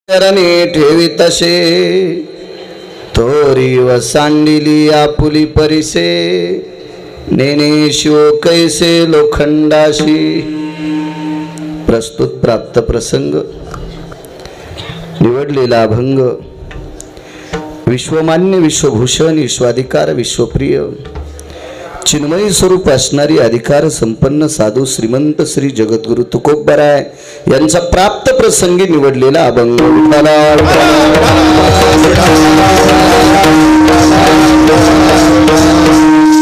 चरणी ठेवी तसे तोरी व सांडिली आपुली परिसे नेने शिव कैसे लोखंडाशी। प्रस्तुत प्राप्त प्रसंग निवडलेला अभंग विश्वमान्य विश्वभूषण विश्वाधिकार विश्वप्रिय चिन्मयी स्वरूप असणारी अधिकार संपन्न साधू श्रीमंत श्री जगद्गुरु तुकोबराय यांचा प्राप्त प्रसंगी निवडलेला अभंग।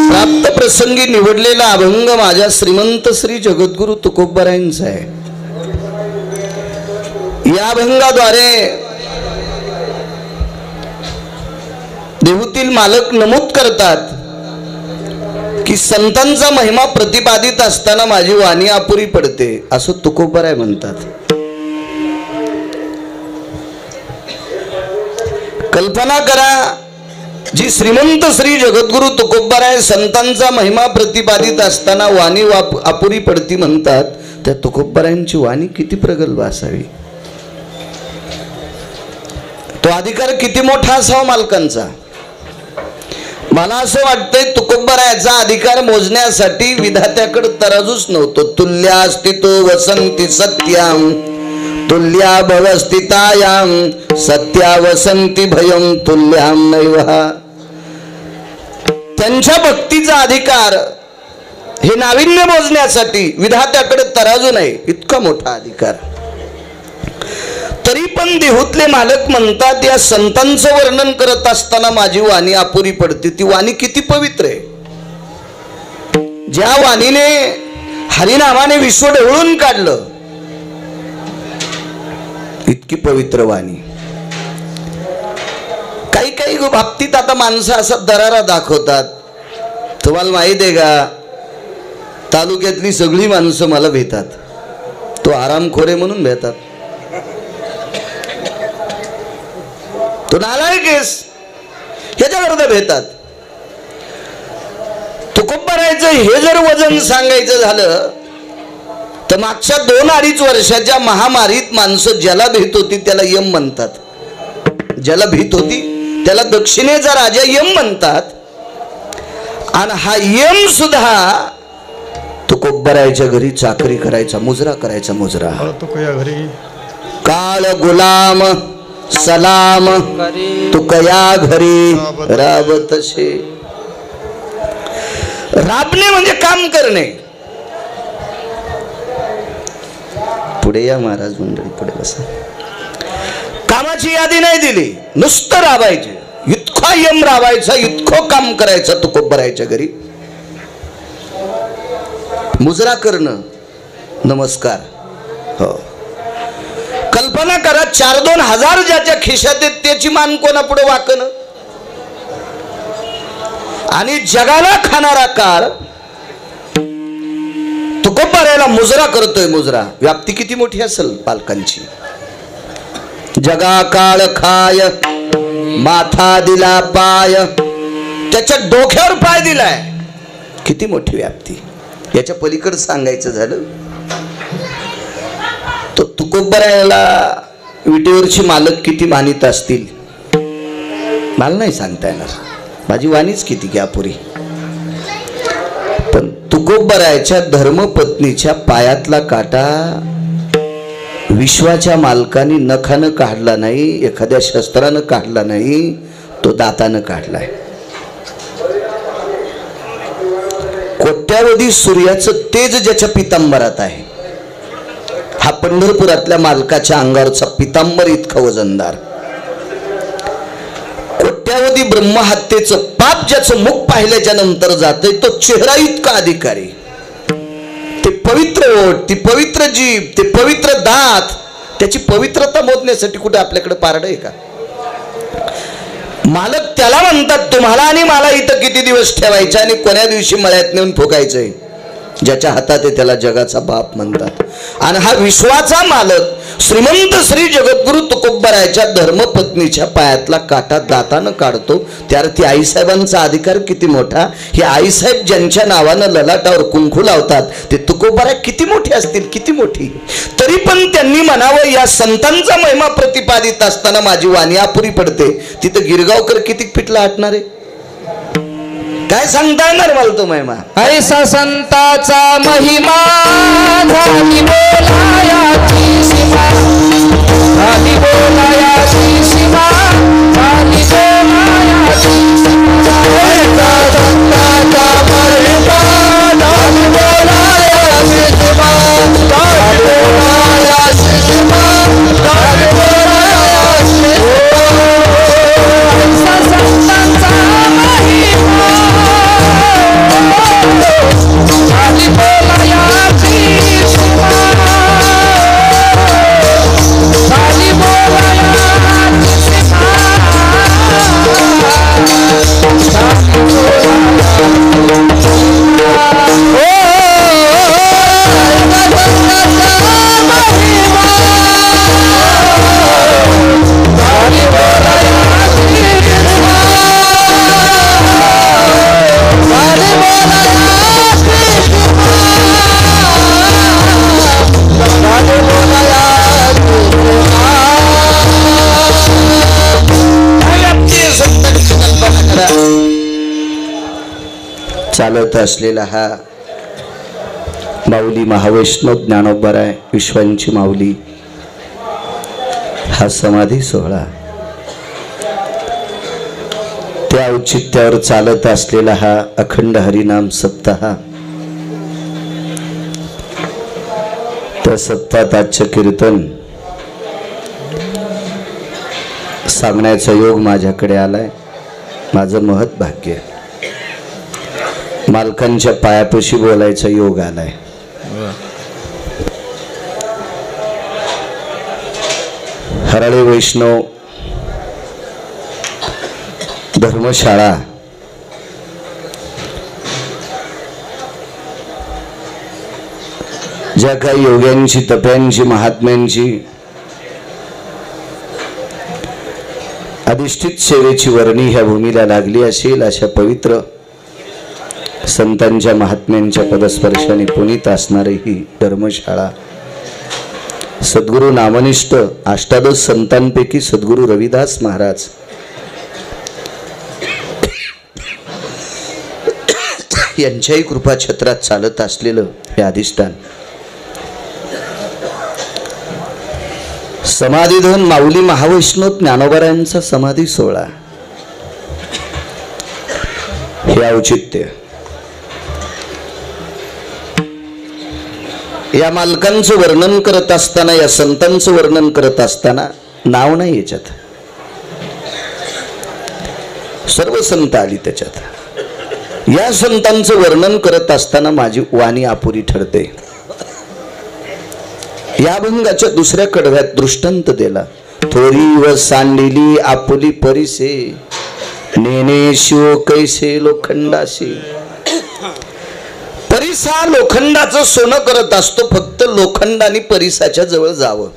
प्राप्त प्रसंगी निवडलेला अभंग माझ्या श्रीमंत श्री जगद्गुरु तुकोबरायांचा आहे। या अभंगाद्वारे देहूतील मालक नमूद करतात की संतांचा महिमा प्रतिपादित असताना माझी वाणी अपुरी पडते असं तुकोबराय म्हणतात। कल्पना करा, जी श्रीमंत श्री जगद्गुरु तुकोबराय संतांचा महिमा प्रतिपादित असताना वाणी अपुरी पडती म्हणतात, त्या तुकोबरायांची वाणी किती प्रगल्भ असावी, तो अधिकार किती मोठा असावा मालकांचा। मला असं वाटतंय तुकोबरायाचा अधिकार मोजण्यासाठी विधात्याकडे तराजूच नव्हतं। तुल्यास्तितो वसंती सत्याम तुल्या भवस्थितायाम सत्या वसंती भयम तुल्याम नैवहा। त्यांच्या भक्तीचा अधिकार हे नाविन्य मोजण्यासाठी विधात्याकडे तराजू नाही, इतका मोठा अधिकार। तरी पण देहूतले मालक म्हणतात या संतांचं वर्णन करत असताना माझी वाणी अपुरी पडते। ती वाणी किती पवित्र आहे, ज्या वाणीने हरिनामाने विश्व ढवळून काढलं, इतकी पवित्र वाणी। काही काही बाबतीत आता माणसं असा दरारा दाखवतात। तुम्हाला माहित आहे का, तालुक्यातली सगळी माणसं मला भेटतात, तो आरामखोरे म्हणून भेटतात, तो नालायक आहेस ह्याच्याकरता भेटतात। तुकोबरायचं हे जर वजन सांगायचं झालं तर मागच्या 2-2.5 वर्षाच्या महामारीत माणसं ज्याला भीत होती त्याला यम म्हणतात, ज्याला भीत होती त्याला दक्षिणेचा राजा यम म्हणतात। आणि हा यम सुद्धा तुकोबरायच्या घरी चाकरी करायचा, मुजरा करायचा, मुजरा। काळ गुलाम सलाम तुकया घरी राबतसे। राबणे म्हणजे काम करणे। पुढे या महाराज मंडळी, पुढे बसा। कामाची यादी नाही दिली, नुसतं राबायचे, इतका यम राबायचा, इतकं काम करायचं तुकोबरायच्या घरी। मुजरा करणं, नमस्कार। हो, कल्पना करा, 4-2 हजार ज्याच्या खिशात आहेत त्याची मान कोणापुढे वाकणं। आणि जगाला खाणारा काळ तुकोबरायाला मुजरा करतोय, मुजरा। व्याप्ती किती मोठी असेल पालकांची। जगा काळ खाय माथा दिला पाय, त्याच्या डोक्यावर पाय दिलाय, किती मोठी व्याप्ती। याच्या पलीकडे सांगायचं झालं तो तुकोबरायाला विटेवरची मालक किती मानित असतील मला नाही सांगता येणार, माझी वाणीच किती की अपुरी। पण तुकोबरायाच्या धर्मपत्नीच्या पायातला काटा विश्वाच्या मालकाने नखानं काढला नाही, एखाद्या शस्त्रानं काढला नाही, तो दातानं काढलाय। कोट्यावधी सूर्याचं तेज ज्याच्या पितांबरात आहे, हा पंढरपुरातल्या मालकाच्या अंगावरचा पितांबर इतका वजनदार। कोट्यावधी ब्रह्महत्येचं पाप ज्याचं मुख पाहिल्याच्या नंतर जातंय, तो चेहरा इतका अधिकारी। ते पवित्र ओठ, ती पवित्र जीभ, ते पवित्र दात, त्याची पवित्रता मोजण्यासाठी कुठे आपल्याकडे पारड आहे का? मालक त्याला म्हणतात तुम्हाला आणि मला इथं किती दिवस ठेवायचं आणि कोण्या दिवशी मळ्यात नेऊन फुकायचंय। ज्याच्या हातात आहे त्याला जगाचा बाप म्हणतात. आणि हा विश्वाचा मालक श्रीमंत श्री जगद्गुरु तुकोबारायच्या धर्मपत्नीच्या पायातला काटा दातानं काढतो. त्यावरती आईसाहेबांचा अधिकार किती मोठा. हे आईसाहेब ज्यांच्या नावानं ललाटावर कुंकू लावतात ते तुकोबाराय किती मोठे असतील, किती मोठी. तरी पण त्यांनी म्हणावं या संतांचा महिमा प्रतिपादित असताना माझी वाणी अपुरी पडते. तिथं गिरगावकर किती पिठला आटणार आहे, काय सांगता येणार मला तो महिमा. ऐसा संताचा महिमा झाली बोलायाची सीमा, झाली बोलायाची सीमा, झाली बोलायाची सीमा. ऐसा संताचा महिमा झाली बोलायाची सीमा, झाली बोलायाची सीमा, झाली बोलायाची सीमा. ऐसा संतांचा महिमा झाली बोलायाची सीमा, झाली बोलायाची सीमा, झाली बोलायाची सीमा. चालत असलेला हा माऊली महावैष्णव ज्ञानोबाराय विश्वांची माऊली हा समाधी सोहळा, त्या औचित्यावर चालत असलेला हा अखंड हरिनाम सप्ताह, त्या सप्ताहात आजचं कीर्तन सांगण्याचा योग माझ्याकडे आलाय. माझं महत् भाग्य. मालकांच्या पायापाशी बोलायचा योग आलाय. हराळे वैष्णव धर्मशाळा ज्या काही योग्यांची, तप्यांची, महात्म्यांची अधिष्ठित सेवेची वर्णी ह्या भूमीला लागली असेल, अशा पवित्र संतांच्या महात्म्यांच्या पदस्पर्शाने पुनीत असणारी ही धर्मशाळा सद्गुरु नामनिष्ठ अष्टादश संतांपैकी सद्गुरु रविदास महाराज यांच्याही कृपा छत्रात चालत असलेलं हे अधिष्ठान समाधीधन माऊली महावैष्णव ज्ञानोबारायांचा समाधी सोहळा, हे औचित्य. या मालकांचं वर्णन करत असताना, या संतांचं वर्णन करत असताना नाव नाही याच्यात, सर्व संत आली त्याच्यात. या संतांचं वर्णन करत असताना माझी वाणी अपुरी ठरते. या अभंगाच्या दुसऱ्या कडव्यात दृष्टांत दिला. थोरी व सांडिली आपुली परिसे, नेने शिव कैसे लोखंडाशी. परिसा लोखंडाचं सोनं करत असतो, फक्त लोखंडाने परिसाच्या जवळ जावं.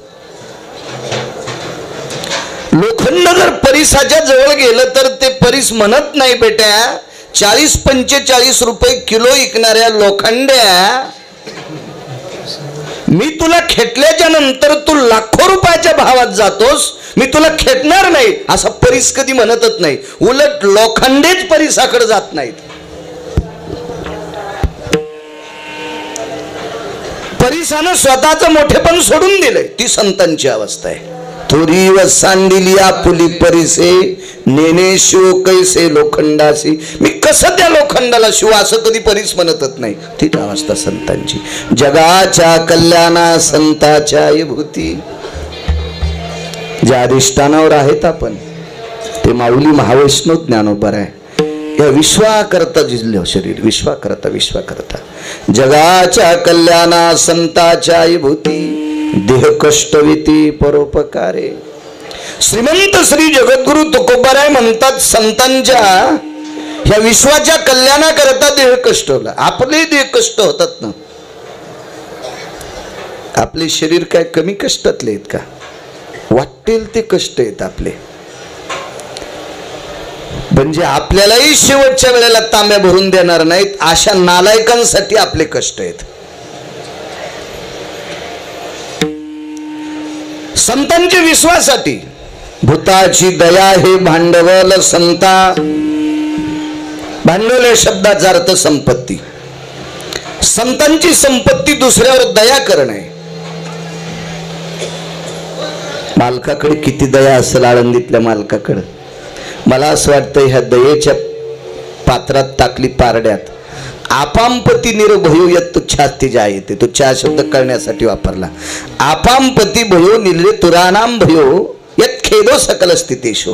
लोखंड जर परिसाच्या जवळ गेलं तर ते परिस म्हणत नाही बेट्या 40-45 रुपये किलो विकणाऱ्या लोखंड्या, मी तुला खेटल्याच्या नंतर तू लाखो रुपयाच्या भावात जातोस, मी तुला खेटणार नाही असा परिस कधी म्हणतच नाही. उलट लोखंडेच परिसाकडे जात नाहीत. परिसानं स्वतःचं मोठेपण सोडून दिलंय. ती संतांची अवस्था आहे. थोरी व सांडिली आपुली परिसे, नेने शिव कैसे लोखंडासी. मी कसं त्या लोखंडाला शिव असं कधी परिस म्हणतच नाही. तीच अवस्था संतांची. जगाच्या कल्याणा संताच्या विभूती. ज्या अधिष्ठानावर आहेत आपण ते माऊली महावैष्णव ज्ञानोबाराय या विश्वाकरता जिल्ह्य शरीर, विश्वाकरता जगाच्या कल्याणा संताच्या विभूती, देह कष्टविती परोपकारे. श्रीमंत श्री जगद्गुरु तुकोबाराय म्हणतात संतांच्या ह्या विश्वाच्या कल्याणाकरता देह कष्ट होला. आपले देह कष्ट होतात ना. आपले शरीर काय कमी कष्टातले आहेत का? वाटेल ते कष्ट आहेत आपले. म्हणजे आपल्यालाही शेवटच्या वेळेला तांब्या भरून देणार नाहीत अशा नालायकांसाठी आपले कष्ट आहेत. संतांच्या विश्वासाठी भूताची दया हे भांडवल संता. भांडवल या शब्दाचा अर्थ संपत्ती. संतांची संपत्ती दुसऱ्यावर दया करणे. मालकाकडे किती दया असेल आळंदीतल्या मालकाकडे. मला असं वाटतं ह्या दयेच्या पात्रात टाकली पारड्यात. आपामपती निर्भयो यत् तुच्छास्ति जायते. तो चा शब्द कळण्यासाठी वापरला. आपामपती भयो निर्ले तुरानाम भयो यत् खेदो सकल स्थितेषु.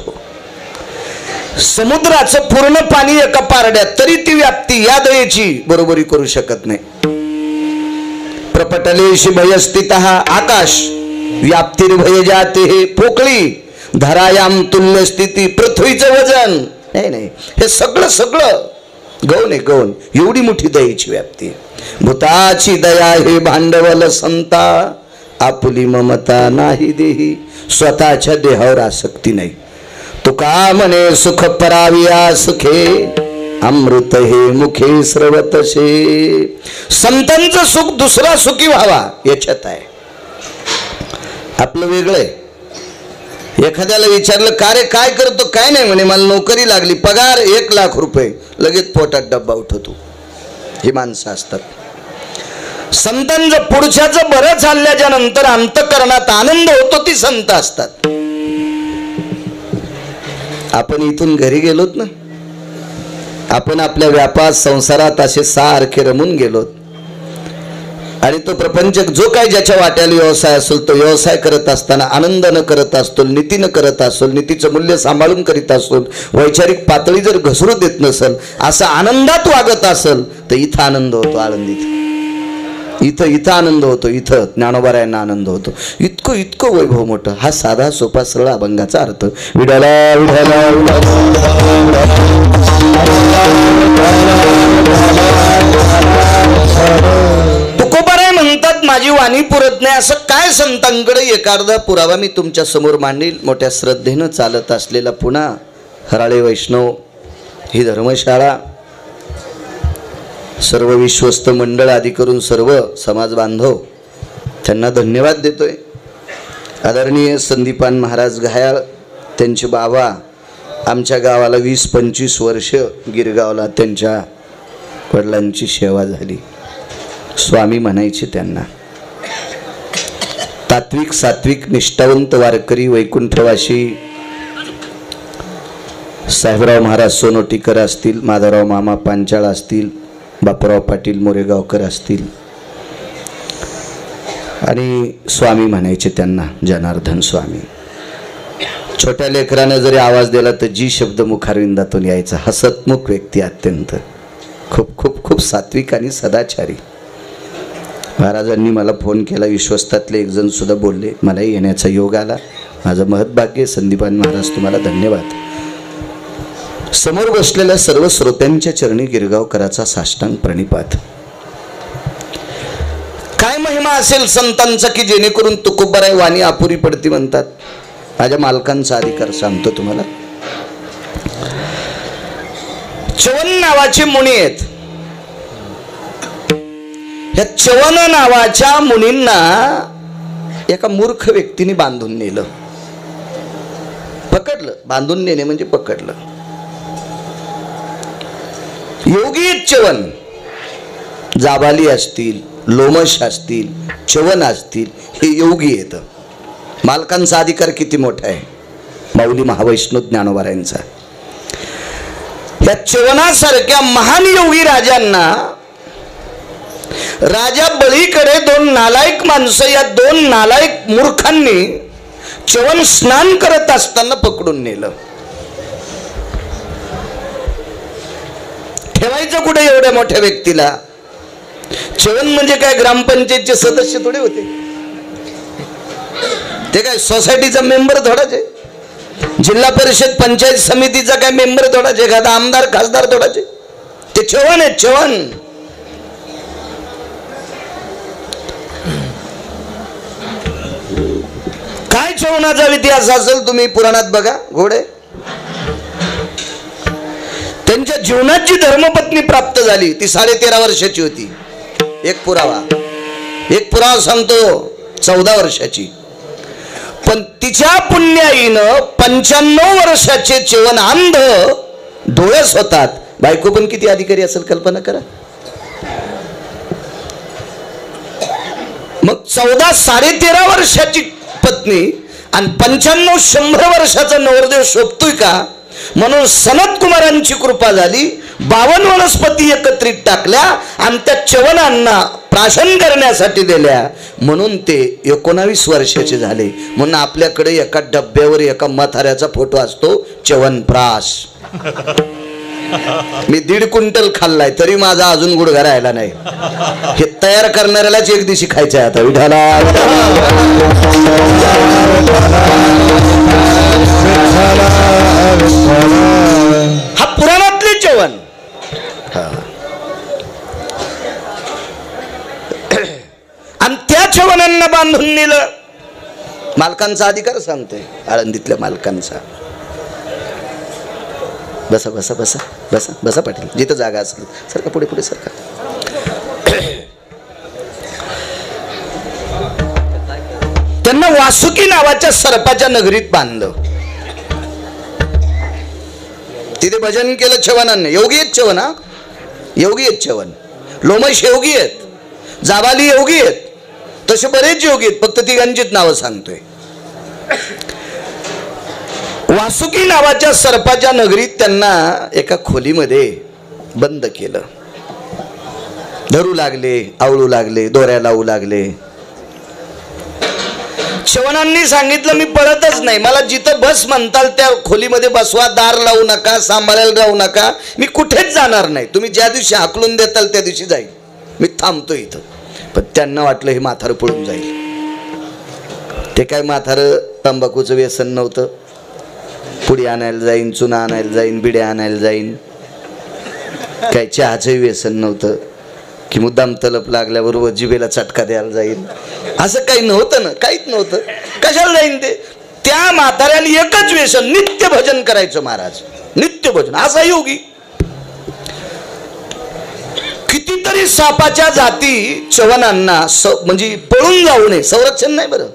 समुद्राचं पूर्ण पाणी एका पारड्यात तरी ती व्याप्ती या दयेची बरोबरी करू शकत नाही. प्रपटलेशी भयस्थितः आकाश व्याप्तिर्भय जाते हे. पोकळी धरायाम तुल्य स्थिती. पृथ्वीचं वजन नाही नाही, हे सगळं सगळं गौण आहे गौण. एवढी मोठी दयेची व्याप्ती. भूताची दया हे भांडवल संता. आपुली ममता नाही देही. स्वतःच्या देहावर आसक्ती नाही. तुका म्हणे सुख पराविया सुखे अमृत हे मुखे स्रवतसे. संतांचं सुख दुसरा सुखी व्हावा याच्यात आहे. आपलं वेगळं आहे. एखाद्याला विचारलं का रे काय करतो? काय नाही म्हणे, मला नोकरी लागली, पगार 1 लाख रुपये, लगेच पोटात डब्बा उठवतो. ही माणसं असतात. संतांचं पुढच्याचं बरं चालल्याच्या नंतर अंतःकरणात आनंद होतो ती संत असतात. आपण इथून घरी गेलोत ना, आपण आपल्या व्यापार संसारात असे सारखे रमून गेलोत आणि तो प्रपंच जो काही ज्याच्या वाट्याला व्यवसाय असेल तो व्यवसाय करत असताना आनंदानं करत असतो, नीतीनं करत असतो, नीतीचं मूल्य सांभाळून करीत असतो, वैचारिक पातळी जर घसरू देत नसेल, असा आनंदात वागत असेल तर इथं आनंद होतो. आनंदीत इथं आनंद होतो. इथं ज्ञानोबारायांना आनंद होतो. इतकं इतकं वैभव मोठं. हा साधा सोपा सरळ अभंगाचा अर्थ. विडाला तुकोबाराय म्हणतात माझी वाणी पुरत नाही. असं काय संतांकडे एखादा पुरावा मी तुमच्या समोर मांडील. मोठ्या श्रद्धेनं चालत असलेला पुन्हा हराळे वैष्णव ही धर्मशाळा, सर्व विश्वस्त मंडळ आदी करून सर्व समाज बांधव त्यांना धन्यवाद देतोय. आदरणीय संदीपान महाराज घायाळ त्यांचे बाबा आमच्या गावाला 20-25 वर्ष गिरगावला त्यांच्या वडिलांची सेवा झाली. स्वामी म्हणायचे त्यांना. तात्विक सात्विक निष्ठावंत वारकरी वैकुंठवासी साहेबराव महाराज सोनोटीकर असतील, माधवराव मामा पांचाळ असतील, बापूराव पाटील मोरेगावकर असतील आणि स्वामी म्हणायचे त्यांना जनार्दन स्वामी. छोट्या लेकरानं जरी आवाज दिला तर जी शब्द मुखारविंदातून यायचा. हसतमुख व्यक्ती, अत्यंत खूप खूप खूप सात्विक आणि सदाचारी. महाराजांनी मला फोन केला, विश्वस्तातले एक जण सुद्धा बोलले, मलाही येण्याचा योग आला. माझं महत्भाग्य. संदीपान महाराज तुम्हाला धन्यवाद. समोर बसलेल्या सर्व श्रोत्यांच्या चरणी गिरगावकराचा साष्टांग प्रणिपात. काय महिमा असेल संतांचा की जेणेकरून तुकोबाराय वाणी अपुरी पडती म्हणतात. माझ्या मालकांचा अधिकार सांगतो तुम्हाला. च्यवन नावाचे मुनी आहेत. ह्या च्यवन नावाच्या मुनींना एका मूर्ख व्यक्तीने बांधून नेलं. पकडलं. बांधून नेणे म्हणजे पकडलं. योगी च्यवन, जाबाली असतील, लोमश असतील, च्यवन असतील, हे योगी आहेत. मालकांचा अधिकार किती मोठा आहे. माऊली महावैष्णव ज्ञानोबारायांचा. या च्यवनासारख्या महान योगी राजांना राजा बळीकडे 2 नालायक माणसं, या 2 नालायक मूर्खांनी च्यवन स्नान करत असताना पकडून नेलं. ठेवायचं कुठे एवढ्या मोठ्या व्यक्तीला? च्यवन म्हणजे काय ग्रामपंचायतचे सदस्य थोडे होते, ते काय सोसायटीचा मेंबर थोडाच आहे. जिल्हा परिषद पंचायत समितीचा काय मेंबर थोडाचे, एखादा आमदार खासदार थोडाचे, ते चव्हाण आहेत चव्हाण. काय चव्हाणाचा इतिहास असेल तुम्ही पुराणात बघा. घोडे त्यांच्या जीवनात जी धर्मपत्नी प्राप्त झाली ती 13.5 वर्षाची होती. एक पुरावा सांगतो 14 वर्षाची. पण तिच्या पुण्याईनं 95 वर्षाचे चव्हाण अंध डोळस होतात. बायको पण किती अधिकारी असेल कल्पना करा. मग 14-13.5 वर्षाची पत्नी आणि 95-100 वर्षाचा नवरदेव शोभतोय का? म्हणून सनत कुमारांची कृपा झाली. 52 वनस्पती एकत्रित टाकल्या आणि त्या चवनांना प्राशन करण्यासाठी दिल्या, म्हणून ते 19 वर्षाचे झाले. म्हणून आपल्याकडे एका डब्यावर एका म्हाताऱ्याचा फोटो असतो, च्यवनप्राश. मी 1.5 क्विंटल खाल्लाय तरी माझा अजून गुडघा राहिला नाही. हे तयार करणाऱ्यालाच एक दिवशी खायचं आहे. आता विठाला हा पुराणातले च्यवन. आणि त्या च्यवनांना बांधून नेलं. मालकांचा अधिकार सांगतोय, आळंदीतल्या मालकांचा. बसा बसा बसा बसा बसा पाटील, जिथं जागा असेल सरका, पुढे पुढे सरका. त्यांना वासुकी नावाच्या सर्पाच्या नगरीत बांधलं. तिथे भजन केलं चव्हाणांनी. योगी आहेत चव्हाण, हा योगी आहेत चव्हाण. लोमश योगी आहेत, जाबाली योगी आहेत, तसे बरेच योगी आहेत. फक्त तिघांचीच नावं सांगतोय. वासुकी नावाच्या सर्पाच्या नगरीत त्यांना एका खोलीमध्ये बंद केलं. धरू लागले, आवळू लागले, दोऱ्या लावू लागले. चव्हाणांनी सांगितलं मी पळतच नाही, मला जिथं बस म्हणताल त्या खोलीमध्ये बसवा, दार लावू नका, सांभाळायला राहू नका, मी कुठेच जाणार नाही. तुम्ही ज्या दिवशी हाकलून देताल त्या दिवशी जाईल, मी थांबतो इथं. पण त्यांना वाटलं हे म्हातारं पळून जाईल. ते काय म्हातारं तंबाखूचं व्यसन नव्हतं. पुडी आणायला जाईन, चुना आणायला जाईन, बिड्या आणायला जाईन. काय चहाचंही व्यसन नव्हतं की मुद्दाम तलप लागल्याबरोबर जिभेला चटका द्यायला जाईल. असं काही नव्हतं ना, काहीच नव्हतं. कशाला जाईन ते? त्या म्हाताऱ्याने एकच व्यसन, नित्य भजन करायचं महाराज, नित्य भजन. असा योगी. कितीतरी सापाच्या जाती चव्हाणांना म्हणजे पळून जाऊ नये, संरक्षण नाही बरं,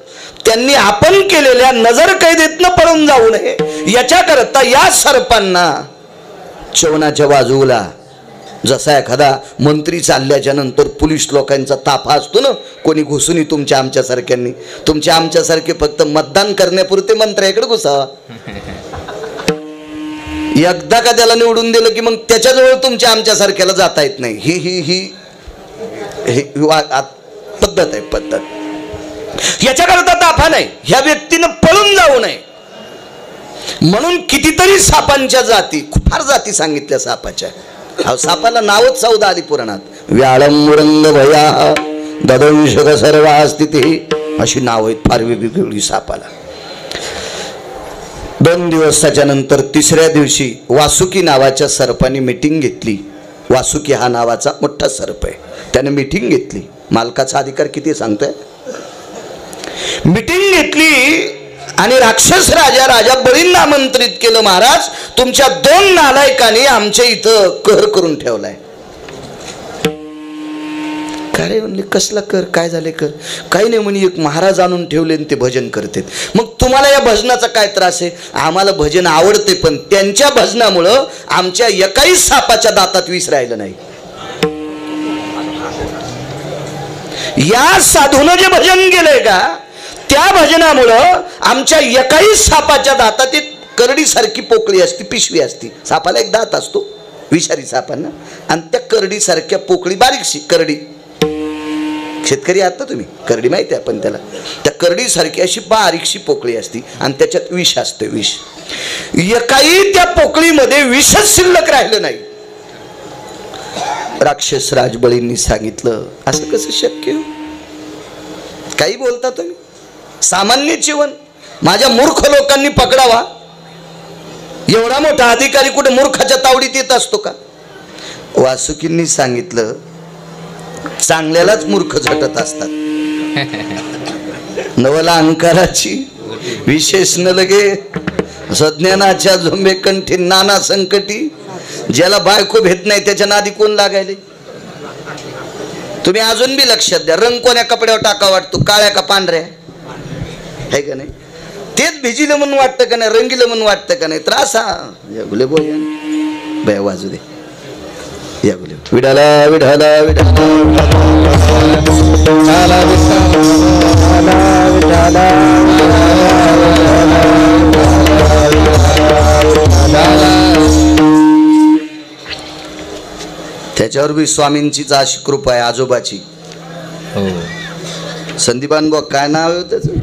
त्यांनी आपण केलेल्या नजर कैदेतनं पळून जाऊ नये याच्याकरता या सर्पांना चव्हाणाच्या बाजूला, जसा एखादा मंत्री चालल्याच्या नंतर पोलीस लोकांचा ताफा असतो ना, कोणी घुसून तुमच्या आमच्यासारख्यांनी, तुमच्या आमच्यासारखे फक्त मतदान करण्यापुरते मंत्र्याकडे घुसावा. एकदा का त्याला निवडून दिलं की मग त्याच्याजवळ तुमच्या आमच्यासारख्याला जाता येत नाही. ही पद्धत आहे, पद्धत. याच्याकरता ताफा नाही, ह्या व्यक्तीनं पळून जाऊ नये म्हणून कितीतरी सापांच्या जाती, फार जाती सांगितल्या सापाच्या. सापाला नावच 14 आली पुराणात. व्याळम रंग भया ददंशक सर्वा स्थिती, अशी नाव आहेत फार वेगवेगळी सापाला. 2 दिवसाच्या नंतर 3ऱ्या दिवशी वासुकी नावाच्या सर्पाने मीटिंग घेतली. वासुकी हा नावाचा मोठा सर्प आहे. त्याने मीटिंग घेतली. मालकाचा अधिकार किती सांगतोय. मीटिंग घेतली आणि राक्षस राजा बळींना आमंत्रित केलं. महाराज, तुमच्या 2 नालायकांनी आमच्या इथं कहर करून ठेवलाय. काय रे म्हणले, कसला कर, काय झाले कर? काही नाही म्हणे, एक महाराज आणून ठेवले आणि ते भजन करतात. मग तुम्हाला या भजनाचा काय त्रास आहे? आम्हाला भजन आवडते, पण त्यांच्या भजनामुळं आमच्या एकाही सापाच्या दातात विष राहिलं नाही. या साधूनं जे भजन केलंय का, त्या भजनामुळं आमच्या एकाही सापाच्या दातात एक करडीसारखी पोकळी असती, पिशवी असती. सापाला एक दात असतो विषारी सापांना, आणि त्या करडीसारख्या पोकळी, बारीकशी करडी, शेतकरी आहात ना तुम्ही, करडी माहिती आहे आपण त्याला, त्या करडीसारखी अशी बारीकशी पोकळी असती आणि त्याच्यात विष असते. विष एकाही त्या पोकळीमध्ये विषच शिल्लक राहिलं नाही. राक्षस राजबळींनी सांगितलं, असं कसं शक्य? काही बोलता तुम्ही? सामान्य जीवन माझ्या मूर्ख लोकांनी पकडावा एवढा मोठा अधिकारी कुठे मूर्खाच्या तावडीत येत असतो का? वासुकींनी सांगितलं चांगल्यालाच मूर्ख झटत असतात. नवला अंकाराची विशेष न लगे सज्ञानाच्या झोंबे कंठी नाना संकटी. ज्याला बायको भेट नाही त्याच्या नादी कोण लागायले? तुम्ही अजून बी लक्षात द्या, रंग कोण्या कपड्यावर टाका वाटतो, काळ्या का पांढऱ्या आहे का नाही? तेच भिजिलं म्हणून वाटतं का नाही, रंगीलं म्हणून वाटतं का नाही? त्रास हा गुले बोल बया वाजू दे या गुले विडाला विडाला त्याच्यावर बी स्वामींचीच अशी कृपा आहे, आजोबाची. संदीपान बघ काय नाव आहे त्याचं?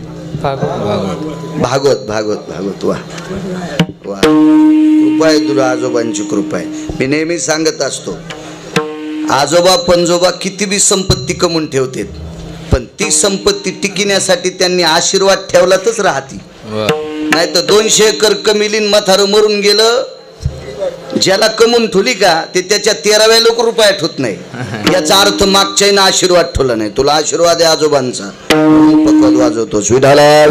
भागवत भागवत भागवत. वा वा, कृपा आहे तुला, आजोबांची कृपा आहे. मी नेहमी सांगत असतो, आजोबा पंजोबा किती बी संपत्ती कमवून ठेवतात, पण ती संपत्ती टिकण्यासाठी त्यांनी आशीर्वाद ठेवलातच राहती. नाही तर 200 एकर कमिलीन मथार मरून गेलं. ज्याला कमवून ठेवली का ते त्याच्या 13व्या लोक रुपया ठेवत नाही. याचा अर्थ मागच्यानं आशीर्वाद ठेवला नाही. तुला आशीर्वाद आहे आजोबांचा, पकड वाजवतोस विठाला.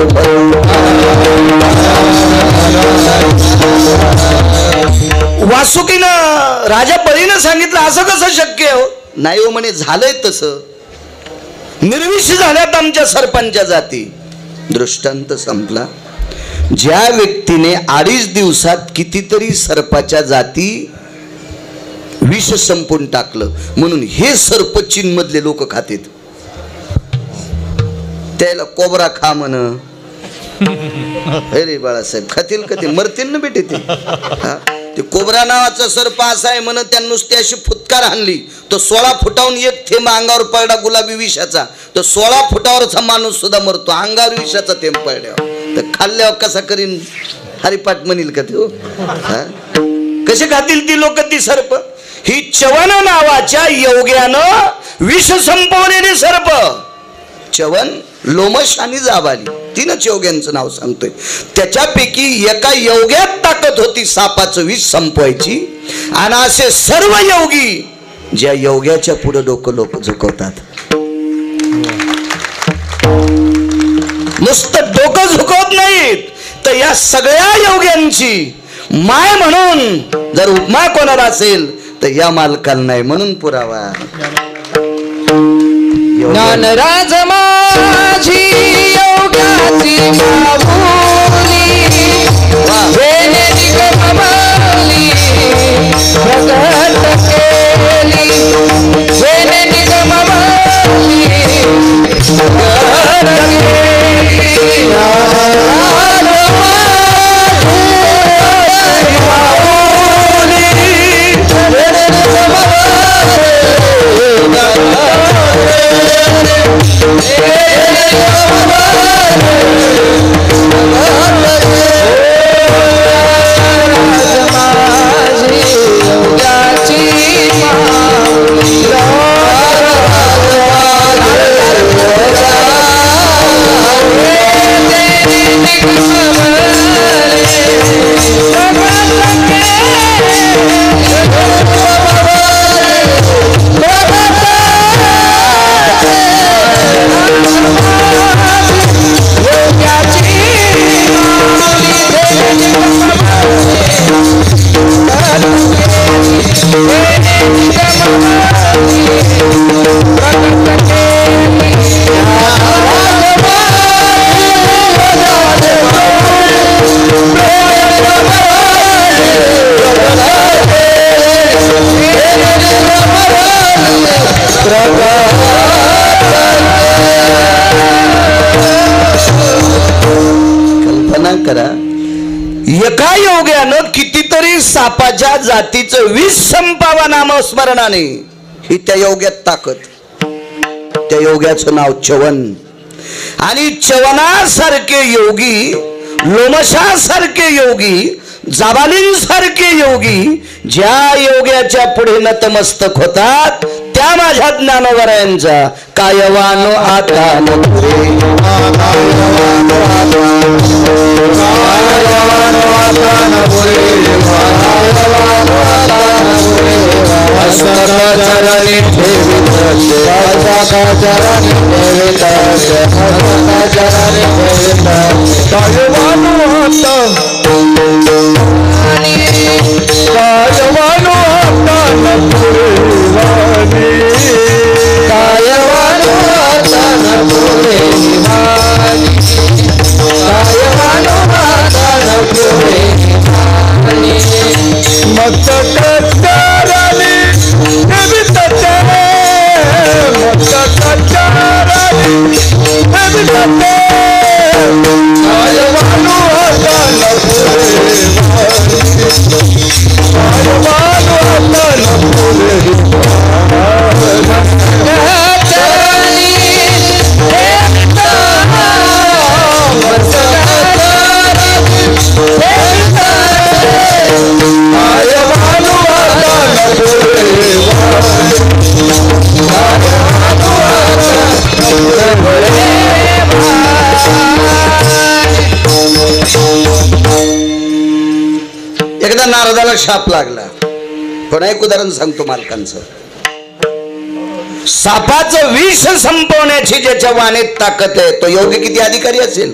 वासुकीनं राजा बळीनं सांगितलं असं कसं शक्य हो? नाही हो म्हणे, झालंय तसं. निर्विष झाल्यात आमच्या सरपंचा जाती. दृष्टांत संपला. ज्या व्यक्तीने 2.5 दिवसात कितीतरी सर्पाच्या जाती विष संपून टाकलं, म्हणून हे सर्प चीन मधले लोक खातेत. त्याला कोबरा खा म्हण. अरे बाळासाहेब खातील का ते? मरतील ना बेटे ते. ते कोबरा नावाचा सर्प असा आहे म्हण, त्या नुसती अशी फुटकार आणली तो 16 फुटाहून एक थेंब अंगावर पडला गुलाबी विषाचा, तर 16 फुटावरचा माणूस सुद्धा मरतो अंगावर विषाचा थेंब पडल्यावर. तर खाल्ल्यावर कसा करीन हरिपाठ म्हणील का ते? कसे खातील ती लोक ती सर्प? ही चवन नावाच्या योग्यानं विष संपवलेली सर्प. चवन, लोमश आणि जाबाली, 3 योग्यांचं नाव सांगतोय. त्याच्यापैकी एका योग्यात ताकद होती सापाचं विष संपवायची. आणि असे सर्व योगी ज्या योग्याच्या पुढे डोकं लोक झुकवतात, नुसतं डोकं झुकवत नाहीत, तर या सगळ्या योग्यांची माय म्हणून जर उपमा कोणाला असेल तर या मालकाला नाही म्हणून पुरावा. ज्ञानराज माझी योगाची माऊली, वेणे निगममाली प्रगट केली, वेणे निगममाली प्रगट केली. कल्पना करा, एका योग्यानं कितीतरी सापाच्या जातीचं विष संपावा नामस्मरणाने. ही त्या योग्यात ताकद. त्या योग्याचं नाव चवन. आणि चवनासारखे योगी, लोमशासारखे योगी, जाबालींसारखे योगी ज्या योग्याच्या पुढे नतमस्तक होतात, त्या माझ्या ज्ञानोबरायांचा कायवानो आता नको चरणी ठेवित माझा चरणी ठेवित माझा चरणी ठेवित कायवानो आता कायवानो आता नपुरे वाणी कायवानो आता नपुरे वाणी कायवानो आता नपुरे वाणी मत कचारानी ठेवित मत कचारानी ठेवित कायवानो आता नपुरे कायवानो आता नपुरे चरणी ठेवित मत कचारानी ठेवित कायवानो आता नपुरे एकदा नारदाला शाप लागला. पण एक उदाहरण सांगतो मालकांचं. सापाचं विष संपवण्याची ज्याच्या वाणीत ताकद आहे तो योगी किती अधिकारी असेल.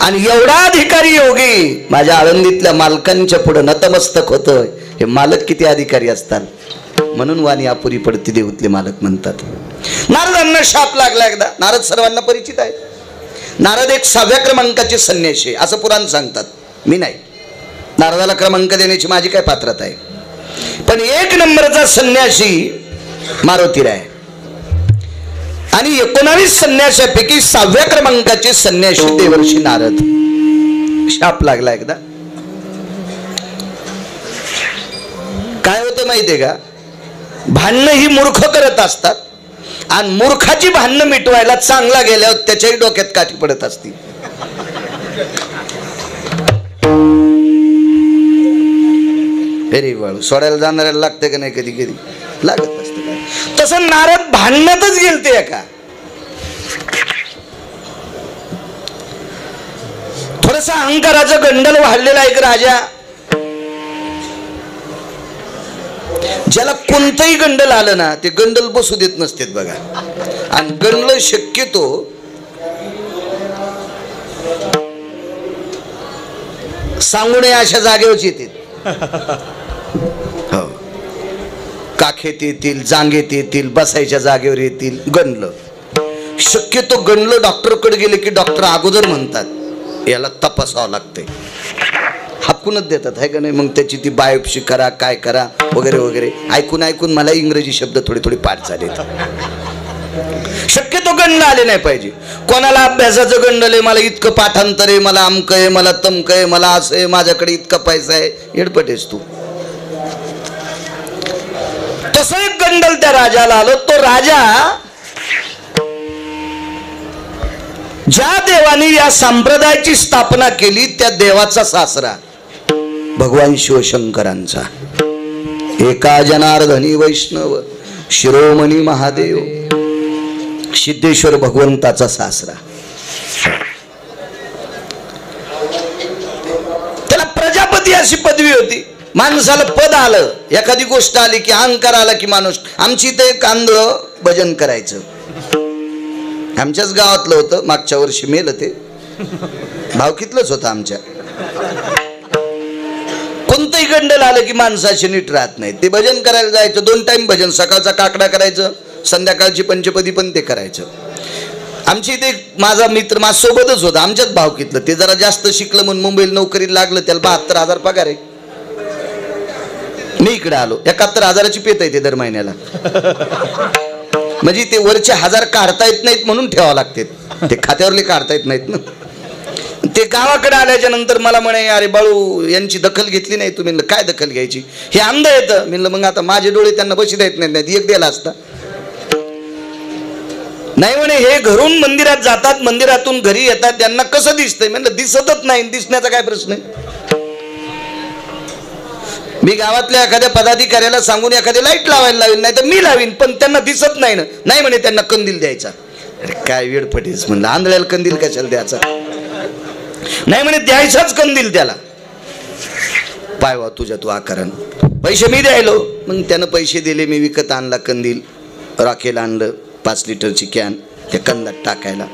आणि एवढा अधिकारी योगी माझ्या आळंदीतल्या मालकांच्या पुढे नतमस्तक होतोय. हे मालक किती अधिकारी असतात. म्हणून वाणी अपुरी पडती देऊतले मालक म्हणतात. नारदांना शाप लागला एकदा. नारद सर्वांना परिचित आहे. नारद एक 6व्या क्रमांकाचे संन्यासी असं पुराण सांगतात. मी नाही. नारदाला क्रमांक देण्याची माझी काय पात्रता आहे. पण 1 नंबरचा संन्यासी मारुतीराय आणि 19 संन्याशापैकी 6व्या क्रमांकाचे संन्यासी देवर्षी नारद. शाप लागला एकदा. काय होतं माहितीये का. भांडणं ही मूर्ख करत असतात आणि मूर्खाची भांडणं मिटवायला चांगला गेल्यावर त्याच्याही डोक्यात काठी पडत असती. फेरी वाळू सोडायला जाणाऱ्याला लागते का नाही कधी कधी लागत असते काय. तसं नारद भांडणातच गेलते का. थोडस अहंकाराचं गंडल वाढलेला एक राजा ज्याला कोणतंही गंडल आलं ना ते गंडल बसू देत नसतेत बघा. आणि गंडल शक्यतो सांगू नये अशा जागेवरच येतील. हो काखेत येतील जांगेत येतील बसायच्या जागेवर येतील. गंडलं शक्यतो गंडलं डॉक्टरकडे गेले की डॉक्टर अगोदर म्हणतात याला तपासावं लागतंय. हाकूनच देतात आहे का नाही. मग त्याची ती बायोप्सी करा काय करा वगैरे वगैरे. ऐकून ऐकून मला इंग्रजी शब्द थोडे थोडे पाठ झाले. शक्यतो गंड आले नाही पाहिजे. कोणाला अभ्यासाचं गंडल आहे मला इतकं पाठांतर आहे मला अमक आहे मला तमक आहे मला असं आहे माझ्याकडे इतका पैसा आहे. येडपटेस तू. तसं एक गंडल त्या राजाला आलो. तो राजा ज्या देवाने या संप्रदायाची स्थापना केली त्या देवाचा सासरा भगवान शिवशंकरांचा. एका जनार्दनी वैष्णव शिरोमणी महादेव सिद्धेश्वर भगवंताचा सासरा. त्याला प्रजापती अशी पदवी होती. माणसाला पद आलं एखादी गोष्ट आली की अहंकार आला की माणूस. आमची ते कांदळ भजन करायचं. आमच्याच गावातलं होतं. मागच्या वर्षी मेलं ते. भावकीतलंच होतं आमच्या. कोणतंही गंडल आलं की माणसाशी नीट राहत नाही. ते भजन करायला जायचं. 2 टाइम भजन. सकाळचा काकडा करायचं संध्याकाळची पंचपदी पण ते करायचं. आमची इथे माझा मित्र माझ्यासोबतच होता आमच्याच भावकीतलं. ते जरा जास्त शिकलं म्हणून मुंबईला नोकरीला लागलं. त्याला 72,000 पगार आहे. मी इकडे आलो. 71,000ची पेत आहे ते दर महिन्याला. म्हणजे ते वरचे 1000 काढता येत नाहीत म्हणून ठेवावं लागते. ते खात्यावरले काढता येत नाहीत ना. ते गावाकडे आल्याच्या नंतर मला म्हणे अरे बाळू यांची दखल घेतली नाही तुम्ही. काय दखल घ्यायची. हे अंध येतं. म्हणलं मग आता माझे डोळे त्यांना बशी देत नाहीत. एक द्यायला असता. नाही म्हणे हे घरून मंदिरात जातात मंदिरातून घरी येतात त्यांना कसं दिसतंय. म्हणलं दिसतच नाही. दिसण्याचा काय प्रश्न आहे. मी गावातल्या एखाद्या पदाधिकाऱ्याला सांगून एखादी लाईट लावायला लावीन नाही तर मी लावीन पण त्यांना दिसत नाही ना. नाही म्हणे त्यांना कंदील द्यायचा. अरे काय वेडपटीस म्हणलं. आंधळ्याला कंदील कशाला द्यायचा. नाही म्हणे द्यायचाच कंदील त्याला. पायवा तुझ्या तू आकारण. पैसे मी द्यायलो. मग त्यानं पैसे दिले, मी विकत आणला कंदील, रॉकेल आणलं 5 लिटरची कॅन त्या कंदात टाकायला.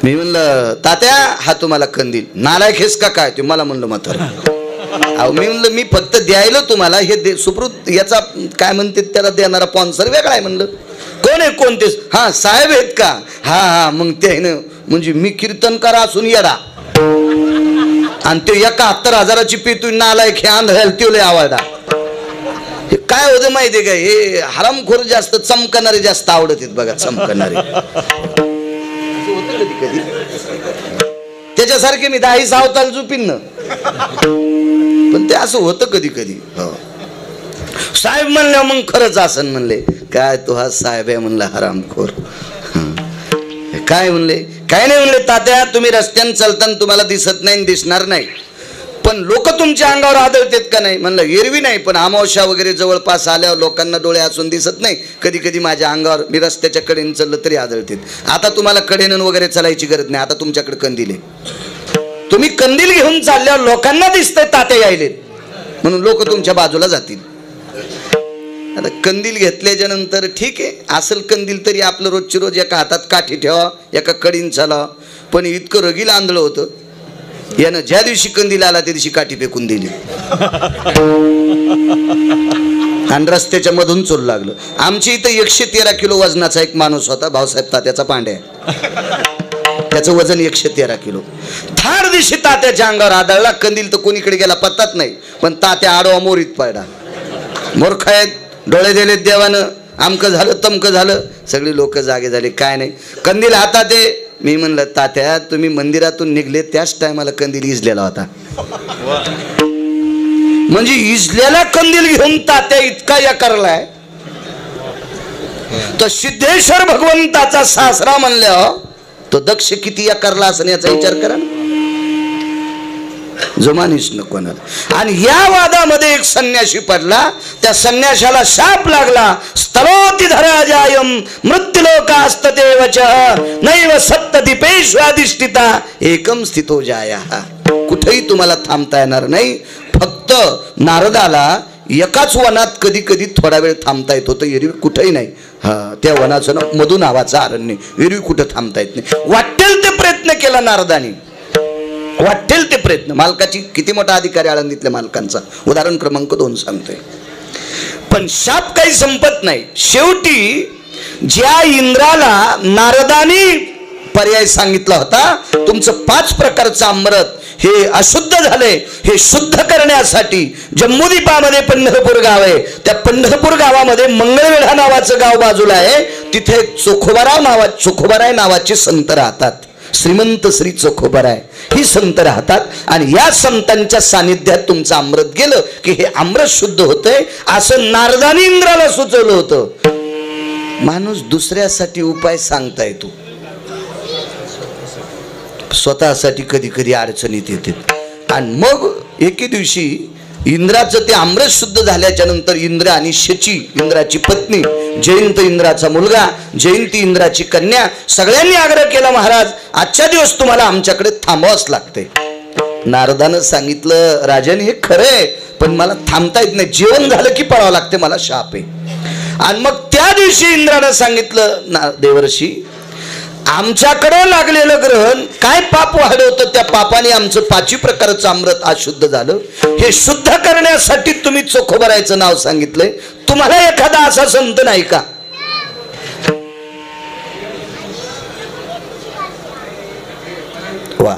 मी म्हणलं तात्या हा तुम्हाला कंदील. नालायक हेस का काय? ते मला म्हणलं म्हातारं. अहो मी म्हणलं मी फक्त द्यायलो तुम्हाला, हे सुप्रूत याचा काय म्हणते त्याला देणारा स्पॉन्सर वेगळा आहे. म्हणलं कोण आहे? कोणतेच? हा साहेब आहेत का? हा हा. मग ते आहे ना, म्हणजे मी कीर्तनकार असून येडा आणि ते 71,000ची पेतून नालायक हे आंधळ्याला तेवले आवडा. हे काय होतं माहितीये का? हे हरामखोर जास्त चमकणारे जास्त आवडत आहेत बघा. चमकणारे कधी कधी त्याच्यासारखे मी 10 सावताल झुपीन ना, पण ते असं होतं कधी कधी. हो साहेब म्हणलं मग खरंच असं म्हणले. काय तो हा साहेब आहे म्हणलं हरामखोर. काय म्हणले? काय नाही म्हणले तात्या तुम्ही रस्त्याने चालताना तुम्हाला दिसत नाही, दिसणार नाही, पण लोक तुमच्या अंगावर आदळतात का नाही? म्हणलं एरवी नाही, पण अमावस्या वगैरे जवळपास आल्यावर लोकांना डोळे असून दिसत नाही. कधी कधी माझ्या अंगावर, मी रस्त्याच्या कडेने चाललं तरी आदळतात. आता तुम्हाला कडेनं वगैरे चालायची गरज नाही, आता तुमच्याकडे कंदील आहे. तुम्ही कंदील घेऊन चालल्यावर लोकांना दिसतंय तात्या यायलेत, म्हणून लोक तुमच्या बाजूला जातील. आता कंदील घेतल्याच्या नंतर ठीक आहे, असेल कंदील तरी आपलं रोजची रोज एका हातात काठी ठेवा, एका कडीन चालावा. पण इतकं रगील आंधळं होतं यानं, ज्या दिवशी कंदील आला त्या दिवशी काठी फेकून दिली आणि रस्त्याच्या मधून चोल लागलं. आमच्या इथं 113 किलो वजनाचा एक माणूस होता, भाऊसाहेब तात्याचा पांड्या. त्याचं वजन 113 किलो. थार दिवशी तात्याच्या अंगावर आदळला. कंदील तर कोणीकडे गेला पत्ताच नाही, पण तात्या आडवा मोरीत पडला. मूर्ख आहेत, डोळे दिलेत देवानं, आमकं झालं तमकं झालं. सगळी लोक जागे झाले. काय नाही, कंदील हातात आहे. मी म्हणलं तात्या तुम्ही मंदिरातून निघले त्याच टायमाला कंदील इजलेला होता. म्हणजे इजलेला कंदील घेऊन तात्या इतका या करलाय. तर सिद्धेश्वर भगवंताचा सासरा म्हणल्यावर तो दक्ष किती या करला असं याचा विचार करा. जमानीच नको कोणाला. आणि या वादामध्ये एक संन्यासी पडला. त्या संन्याशाला शाप लागला. स्थलोती धराजायम मृत्युलोकास्तदेवच नैव सप्तदीपेष्वाधिष्ठिता एकम स्थितो जाया. कुठेही तुम्हाला थांबता येणार नाही. फक्त नारदाला एकाच वनात कधी कधी थोडा वेळ थांबता येत होतं, एरवी कुठेही नाही. हा त्या वनाचं नाव मधु नावाचं अरण्य, एरवी कुठं थांबता येत नाही. वाटेल ते प्रयत्न केला नारदाने, वाटेल ते प्रयत्न. मालकाची किती मोठा अधिकारी आळंदीतल्या मालकांचा, उदाहरण क्रमांक 2 सांगतोय. पण शाप काही संपत नाही. शेवटी ज्या इंद्राला नारदाने पर्याय सांगितला होता, तुमचं 5 प्रकारचं अमृत हे अशुद्ध झाले, हे शुद्ध करण्यासाठी जम्मूद्वीपामध्ये पंढरपूर गाव आहे. त्या पंढरपूर गावामध्ये मंगळवेढा नावाचं गाव बाजूला आहे. तिथे चोखोबाराय नावाचे संत राहतात. श्रीमंत श्री चोखोबाराय ही संत राहतात. आणि या संतांच्या सानिध्यात तुमचं अमृत गेलं की हे अमृत शुद्ध होतंय, असं नारदानी इंद्राला सुचवलं होतं. माणूस दुसऱ्यासाठी उपाय सांगता येतो, स्वतःसाठी कधी कधी अडचणीत येते. आणि मग एके दिवशी इंद्राचं ते अमृत शुद्ध झाल्याच्या नंतर इंद्र आणि शची, इंद्राची पत्नी, जयंत इंद्राचा मुलगा, जयंती इंद्राची कन्या, सगळ्यांनी आग्रह केला महाराज आजच्या दिवस तुम्हाला आमच्याकडे थांबावंच लागते. नारदानं सांगितलं राजन हे खरंय, पण मला थांबता येत नाही, जेवण झालं की पळावं लागते, मला शाप आहे. आणि मग त्या दिवशी इंद्रानं सांगितलं देवर्षी आमच्याकडं लागलेलं ग्रहण काय पाप वाढवतं, त्या पापाने आमचं 5 प्रकारचं अमृत अशुद्ध झालं. हे शुद्ध करण्यासाठी तुम्ही चोखोबारायचं नाव सांगितलंय. तुम्हाला एखादा असा संत नाही का? वा.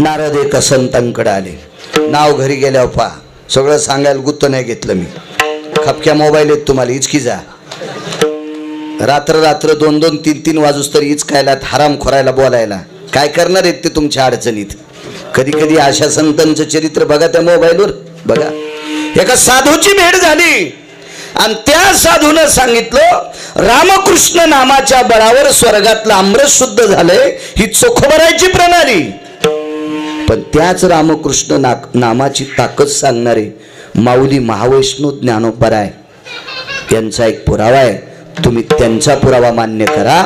नारद एका संतांकडे आले. नाव घरी गेल्यावर पहा, सगळं सांगायला गुत्त नाही घेतलं मी. खपक्या मोबाईल आहेत तुम्हाला, इचकी जा. रात्र रात्र 2-2, 3-3 वाजूस तरी इचकायला, हराम खोरायला, बोलायला. काय करणार आहेत ते तुमच्या अडचणीत. कधी कधी अशा संतांचं चरित्र बघा त्या मोबाईलवर. बघा, एका साधूची भेट झाली आणि त्या साधूनं सांगितलं रामकृष्ण नामाच्या बळावर स्वर्गातलं अमृत शुद्ध झालंय, ही चोखोबारायची प्रणाली. पण त्याच रामकृष्ण नामाची ताकद सांगणारे माऊली महावैष्णव ज्ञानोबराय यांचा एक पुरावा आहे. तुम्ही त्यांचा पुरावा मान्य करा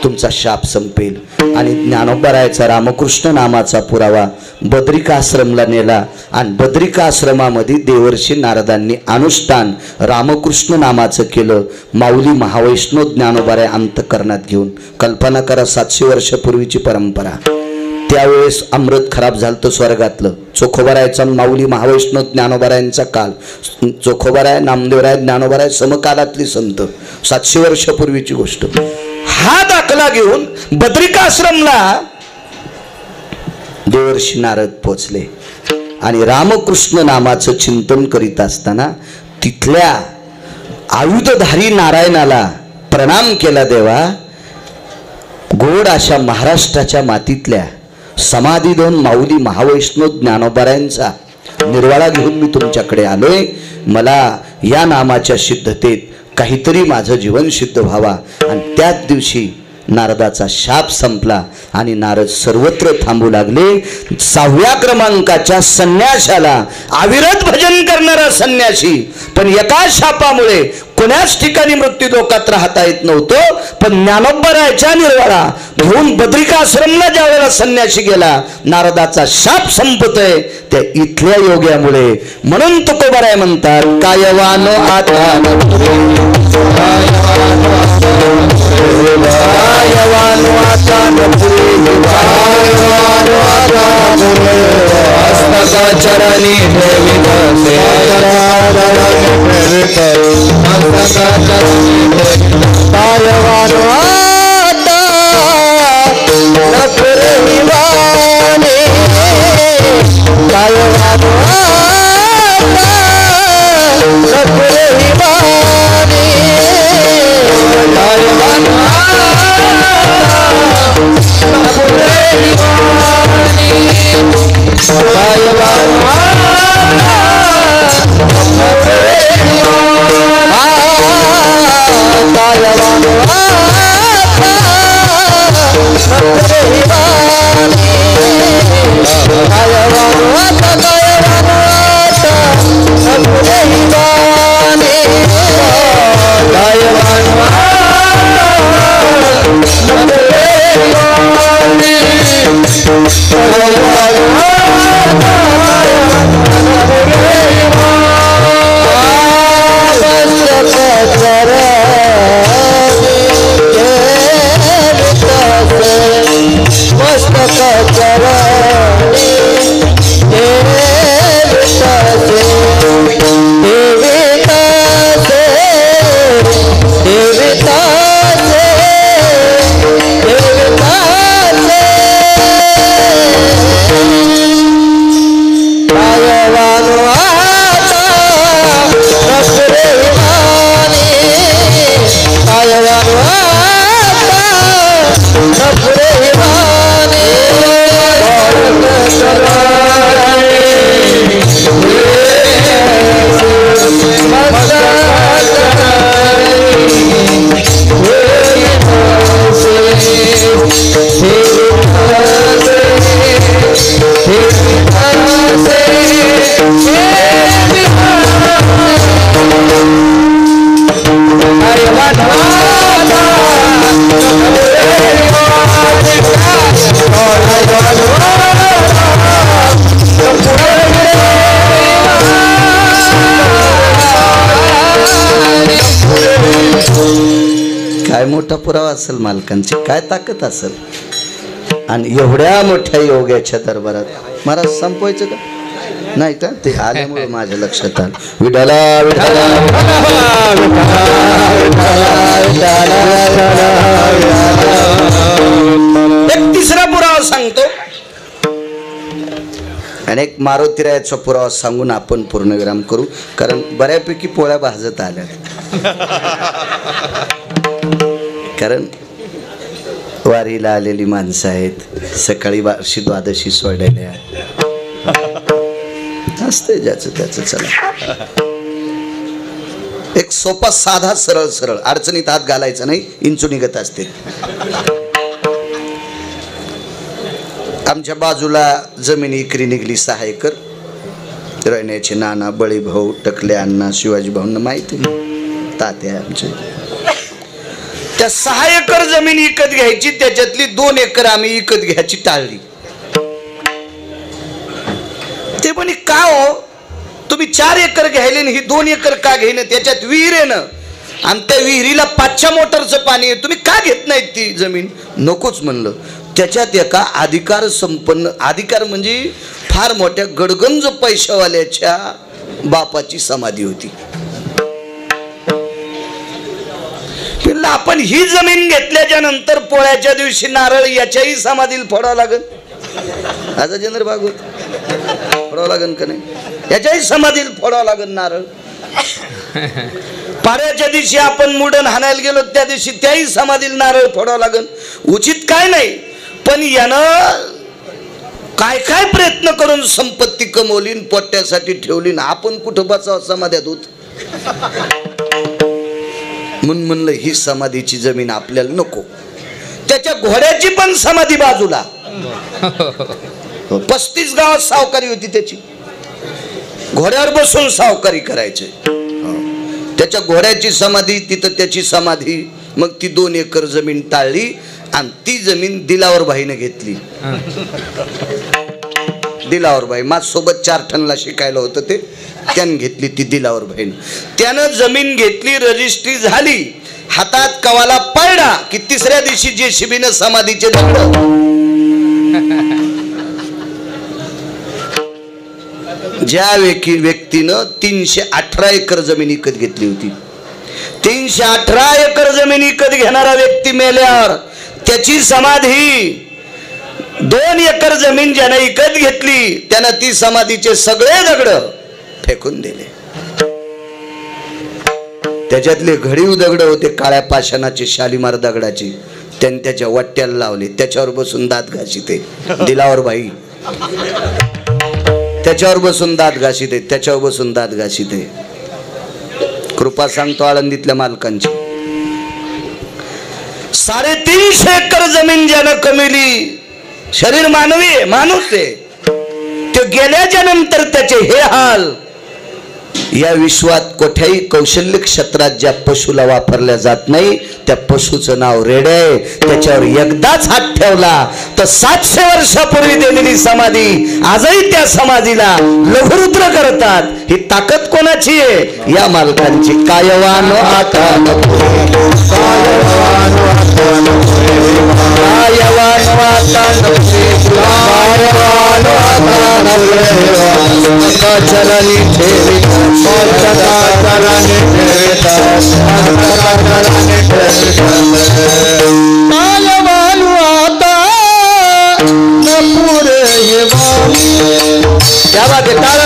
तुमचा शाप संपेल. आणि ज्ञानोबरायाचा रामकृष्ण नामाचा पुरावा बद्रिकाश्रमला नेला आणि बद्रिकाश्रमामध्ये देवर्षी नारदांनी अनुष्ठान रामकृष्ण नामाचं केलं. माऊली महावैष्णव ज्ञानोबराय अंतकरणात घेऊन. कल्पना करा, 700 वर्षापूर्वीची परंपरा. त्यावेळेस अमृत खराब झालं स्वर्गातलं. चोखोबारायचा माऊली महावैष्णव ज्ञानोबरायांचा काल. चोखोबाराय, नामदेवराय, ज्ञानोबराय समकालातली संत. 700 वर्षापूर्वीची गोष्ट. हा दाखला घेऊन बद्रिकाश्रमला देवर्षी नारद पोचले आणि रामकृष्ण नामाचं चिंतन करीत असताना तिथल्या आयुधधारी नारायणाला प्रणाम केला. देवा, गोड अशा महाराष्ट्राच्या मातीतल्या समाधी दोन माऊली महावैष्णव ज्ञानोबरायांचा निर्वाळा घेऊन मी तुमच्याकडे आलोय. मला या नामाच्या सिद्धतेत काहीतरी माझं जीवन सिद्ध व्हावा. आणि त्याच दिवशी नारदाचा शाप संपला आणि नारद सर्वत्र थांबू लागले. 6व्या क्रमांकाच्या संन्याशाला, अविरत भजन करणारा संन्यासी, पण एका शापामुळे कोणाच ठिकाणी मृत्यू लोकात राहता येत नव्हतं. पण ज्ञानोबरायाच्या निर्वाळा घेऊन बद्रिकाश्रमला ज्यावेळेला संन्यासी गेला, नारदाचा शाप संपतोय त्या इथल्या योग्यामुळे. म्हणून तुकोबाराय म्हणतात, कायवानो आता चरणी काय मोठा पुरावा असेल मालकांची, काय ताकद असेल. आणि एवढ्या मोठ्या योग्याच्या दरबारात महाराज संपवायचं का नाही का? ते आल्यामुळे माझ्या लक्षात आलं. विठाला विठाला एक तिसरा पुरावा सांगतो आणि एक मारुतीरायाचा पुरावा सांगून आपण पूर्णविराम करू. कारण बऱ्यापैकी पोळ्या भाजत आल्या. कारण वारीला आलेली माणसं आहेत, सकाळी बार्शी द्वादशी सोडलेल्या असते ज्याचं त्याचं. चला, एक सोपा साधा सरळ सरळ, अडचणीत हात घालायचा नाही, इंचू निघत असते. आमच्या बाजूला जमीन इकरी निघली 6 एकर. राहण्याचे नाना, बळी भाऊ, टकले अण्णा, शिवाजी भाऊंना माहिती, तात्या आमचे. त्या 6 एकर जमीन विकत घ्यायची, त्याच्यातली 2 एकर आम्ही विकत घ्यायची टाळली. ते म्हणे का हो, तुम्ही 4 एकर घ्यायले ही 2 एकर का घेणं, त्याच्यात विहीर आहे ना आणि त्या विहिरीला 5च्या मोटरचं पाणी आहे, तुम्ही का घेत नाहीत ती जमीन. नकोच म्हणलं. त्याच्यात एका अधिकार संपन्न, अधिकार म्हणजे फार मोठ्या गडगंज पैशावाल्याच्या बापाची समाधी होती. आपण ही जमीन घेतल्याच्या नंतर पोळ्याच्या दिवशी नारळ याच्याही समाधीला फोडावं लागेल. आता जनर भागवत फोडावं लागेल का नाही, याच्याही समाधीला फोडावं लागेल नारळ. पाड्याच्या दिवशी आपण मुडण हाणायला गेलो त्या दिवशी त्याही समाधीला नारळ फोडावं लागेल. उचित काय नाही, पण यानं काय काय प्रयत्न करून संपत्ती कमवली, पोट्यासाठी ठेवली ना, आपण कुठं बचाव समाध्यात होत. म्हणून म्हणलं ही समाधीची जमीन आपल्याला नको. त्याच्या घोड्याची पण समाधी बाजूला. 35 गावात सावकारी होती त्याची, घोड्यावर बसून सावकारी करायचे. त्याच्या घोड्याची समाधी तिथं, त्याची समाधी. मग ती 2 एकर जमीन टाळली आणि ती जमीन दिलावर भाईने घेतली. दिलावर भाई माझ्यासोबत 4 टनला शिकायला होतं ते, त्यानं घेतली ती दिलावर भाईने. त्यानं जमीन घेतली, रजिस्ट्री झाली, हातात कवाला पडला की 3ऱ्या दिवशी JCBनं समाधीचे दगड. ज्या व्यक्तीनं 318 एकर जमीन विकत घेतली होती, 318 एकर जमीन विकत घेणारा व्यक्ती मेल्यावर त्याची समाधी 2 एकर जमीन ज्यानं विकत घेतली त्यानं ती समाधीचे सगळे दगड फेकून दिले. त्याच्यातले घडीव दगड होते काळ्या पाषाणाचे, शालीमार दगडाचे, त्यांनी त्याच्या वाट्याला लावले. त्याच्यावर बसून दात घासीते दिलावर भाई, त्याच्यावर बसून दात घासीते, त्याच्यावर बसून दात घासीते. कृपा सांगतो आळंदीतल्या मालकांची. 350 एकर जमीन ज्यानं कमिली, शरीर मानवी आहे, माणूस आहे, तो गेल्याच्या नंतर त्याचे हे हाल. या विश्वात कोठ्याही कौशल्य क्षेत्रात ज्या पशुला वापरल्या जात नाही त्या पशुचं नाव रेडे आहे. त्याच्यावर एकदाच हात ठेवला तर 700 वर्षापूर्वी दिलेली समाधी आजही त्या समाधीला लघुरुद्र करतात. ही ताकद कोणाची आहे? या मालकांची. कायवान आता चरणी ठेवी क्या बात है टाळ.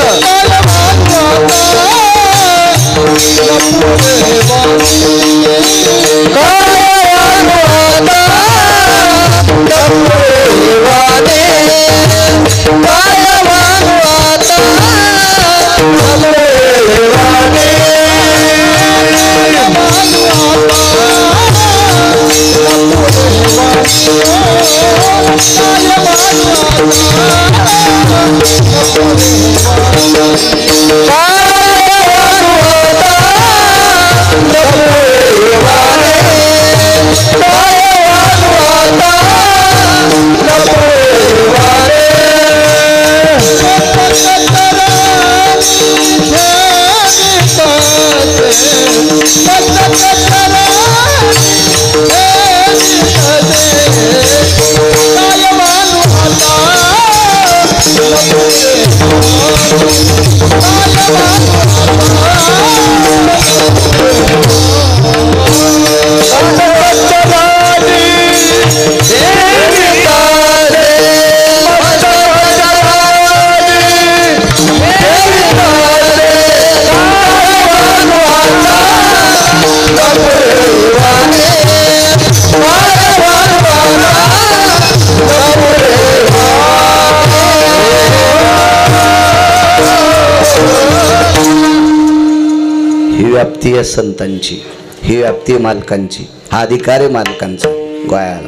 व्याप्ती आहे संतांची, ही व्याप्ती मालकांची, हा अधिकार आहे मालकांचा गोयाला.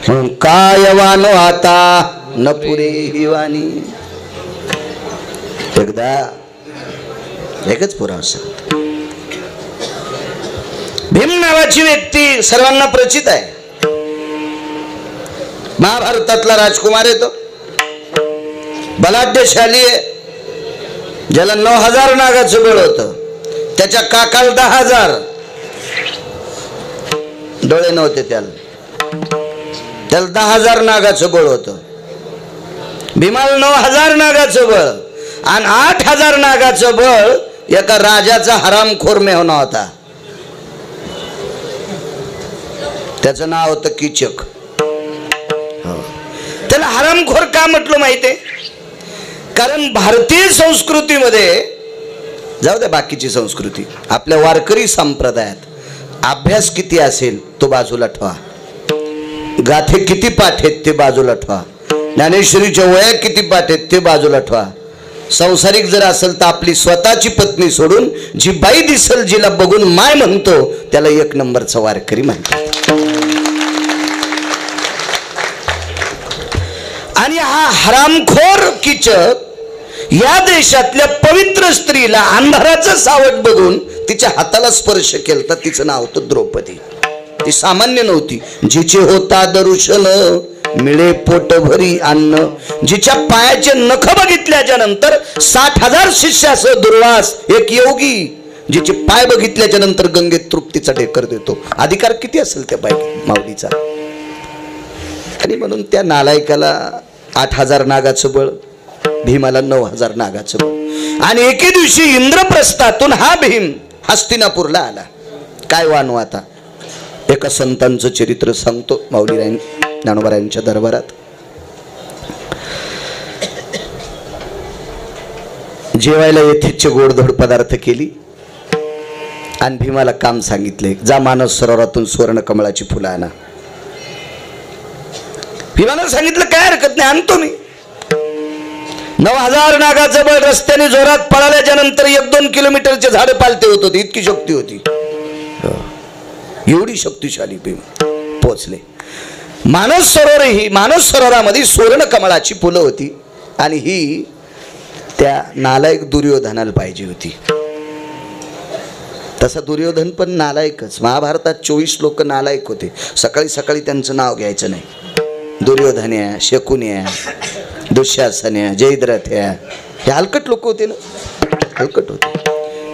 म्हणून कायवानो आता न पुरे ही वाणी. एकदा एकच पुरावा सांगतो. भीम भीम नावाची व्यक्ती सर्वांना परिचित आहे. महाभारतातला राजकुमार आहे तो, बलाढ्यशाली आहे, ज्याला 9000 नागाचं बळ होतं. त्याच्या काकाला 10,000 डोळे नव्हते, त्याला 10,000 नागाचं बळ होतं. भीमाला 9000 नागाचं बळ आणि 8,000 नागाचं बळ एका राजाचा हरामखोर मेहुणा होता. त्याचं नाव होतं कीचक. त्याला हरामखोर का म्हटलं माहितीये? कारण भारतीय संस्कृतीमध्ये, जाऊ द्या बाकीची संस्कृती, आपल्या वारकरी संप्रदायात अभ्यास किती असेल तो बाजूला ठेवा, गाथे किती पाठ आहेत ते बाजूला ठेवा, ज्ञानेश्वरीच्या वया किती पाठ आहेत ते बाजूला ठेवा. संसारिक जर असेल तर आपली स्वतःची पत्नी सोडून जी बाई दिसल, जिला बघून माय म्हणतो, त्याला 1 नंबरचा वारकरी म्हणतात. आणि हा हरामखोर कीचक या देशातल्या पवित्र स्त्रीला अंधाराचं सावट बघून तिच्या हाताला स्पर्श केला. तिचं नाव होतं द्रौपदी. ती सामान्य नव्हती. जिचे होता दरुशन मिळे पोट भरी अन्न, जिच्या पायाचे नख बघितल्याच्या नंतर 60,000 शिष्यासह दुर्वास एक योगी, जिचे पाय बघितल्याच्या नंतर गंगेत तृप्तीचा ढेकर देतो. अधिकार किती असेल त्या बाई माऊलीचा? आणि म्हणून त्या नालायकाला 8,000 नागाचं बळ, भीमाला 9,000 नागाचं बळ. आणि एके दिवशी इंद्रप्रस्थातून हा भीम हस्तिनापूरला आला. काय वानू आता, एका संतांचं चरित्र सांगतो माऊली ज्ञानोबारायांच्या दरबारात. जेवायला येथेच गोडधोड पदार्थ केली आणि भीमाला काम सांगितले, जा मानस सरोवरातून सुवर्ण कमळाची फुलं आणा. भीमाला सांगितलं काय हरकत नाही, आणतो मी. 9,000 नागाचं बळ, रस्त्याने जोरात पळाल्याच्या नंतर 1-2 किलोमीटरचे झाडे पालते होत होते, इतकी शक्ती होती. एवढी शक्तिशाली भीम पोचले. मानस सरोवरामध्ये सुवर्ण कमळाची फुलं होती आणि ही त्या नालायक दुर्योधनाला पाहिजे होती. तसा दुर्योधन पण नालायकच. महाभारतात 24 लोक नालायक होते. सकाळी सकाळी त्यांचं नाव घ्यायचं नाही. दुर्योधन्या, शकुन्या, दुःशासन्या, जयद्रथ्या, हे हलकट लोक होते ना, हलकट होते.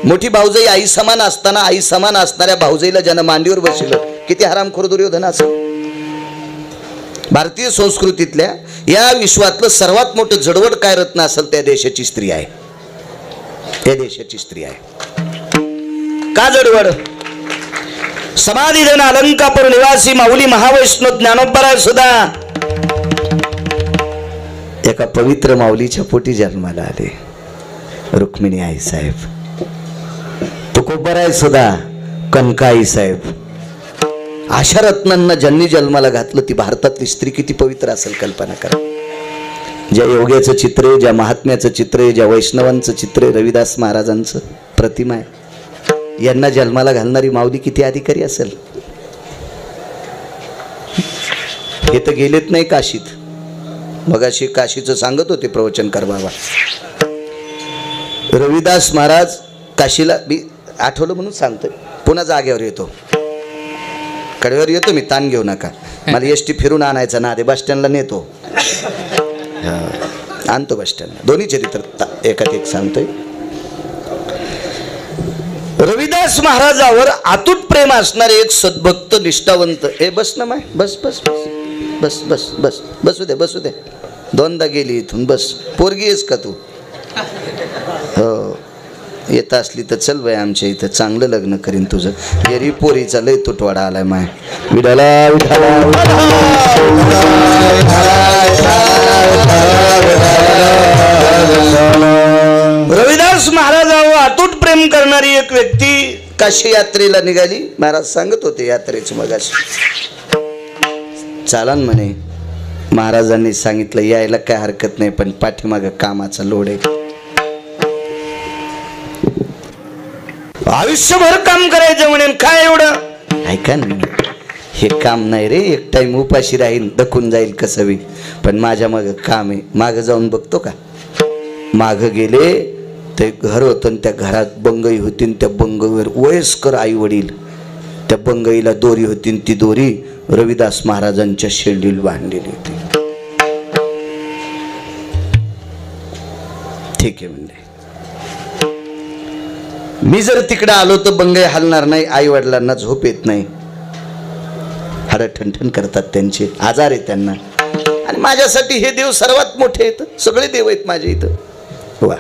मोठी भाऊजाई आई समान असताना आई समान असणाऱ्या भाऊजाईला ज्यानं मांडीवर बसवलं, किती हरामखोर दुर्योधन असेल. भारतीय संस्कृतीतल्या या विश्वातलं सर्वात मोठं जडवड काय रत्न असेल, त्या देशाची स्त्री आहे. त्या देशाची स्त्री आहे. का जडवड? समाधीधन अलंकापूर निवासी माऊली महावैष्णव ज्ञानोबराय सुद्धा एका पवित्र माऊलीच्या पोटी जन्माला आले. रुक्मिणी आई साहेब, तुकोबराय सुद्धा कनकाई साहेब. अशा रत्नांना ज्यांनी जन्माला घातलं, ती भारतातली स्त्री किती पवित्र असेल कल्पना करा. ज्या योग्याचं चित्र आहे, ज्या महात्म्याचं चित्र आहे, ज्या वैष्णवांचं चित्र आहे, रविदास महाराजांचं प्रतिमा आहे, यांना जन्माला घालणारी माऊली किती अधिकारी असेल. हे तर गेलेत नाही काशीत. मगाशी काशीचं सांगत होते प्रवचनकार बाबा. रविदास महाराज काशीला, मी आठवलं म्हणून सांगतोय, पुन्हा जागेवर येतो, कडेवर येतो मी, ताण घेऊ नका. मला एसटी फिरून आणायचा ना, बस स्टँडला नेतो, आणतो बस स्टँडला. दोन्ही चरित्र एकात एक सांगतोय. रविदास महाराजावर अतूट प्रेम असणारे एक सद्भक्त निष्ठावंत, ए बस ना माय, बस बस बस बस बस बसू दे, बसू दे, 2दा गेली इथून, बस. पोरगी आहेस का तू? हो, येत असली तर चल बाई, आमच्या इथं चांगलं लग्न करीन तुझं. येरी पोरीचा लय तुटवाडा आलाय माय. विठाला विठाला रविदास महाराजावर अतूट प्रेम करणारी एक व्यक्ती काशी यात्रेला निघाली. महाराज सांगत होते यात्रेच मगाशी. चालन म्हणे. महाराजांनी सांगितलं यायला काय हरकत नाही, पण पाठीमागं कामाचा लोड आहे. आयुष्यभर काम करायचं म्हणे. काय एवढं? ऐका ना, हे काम नाही रे, एक टाइम उपाशी राहील, दखून जाईल कसं बी, पण माझ्या मागं काम आहे. मागं जाऊन बघतो का? मागं गेले, ते घर होतं, त्या घरात बंगई होती, त्या बंगईवर वयस्कर आई वडील त्या बंगईला दोरी होती, ती दोरी रविदास महाराजांच्या शेंडीला बांधलेली होती. ठीक आहे म्हणले, मी जर तिकडे आलो तर बंगई हलणार नाही, आई वडिलांना झोप येत नाही, हाड ठणठण करतात, त्यांचे आजार आहे त्यांना, आणि माझ्यासाठी हे देव सर्वात मोठे आहेत, सगळे देव आहेत माझे इथं. वा,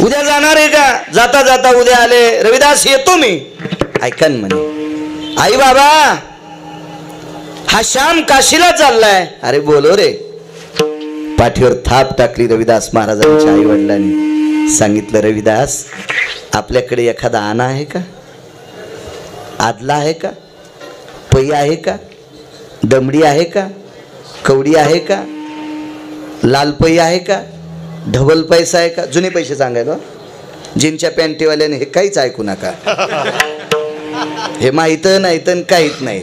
उद्या जाणार आहे का? जाता जाता उद्या आले, रविदास येतो मी. ऐका ना म्हणे, आई बाबा हा श्याम काशीला चाललाय. अरे बोलो रे. पाठीवर थाप टाकली रविदास महाराजांच्या आई वडिलांनी. सांगितलं, रविदास आपल्याकडे एखादा आणा आहे का? आदला आहे का? पै आहे का? दमडी आहे का? कवडी आहे का? लाल पै आहे का? ढबल पैसा आहे का? जुने पैसे सांगायला, जीनच्या पॅन्टीवाल्याने हे काहीच ऐकू नका, हे माहित नाही तर काहीच नाही.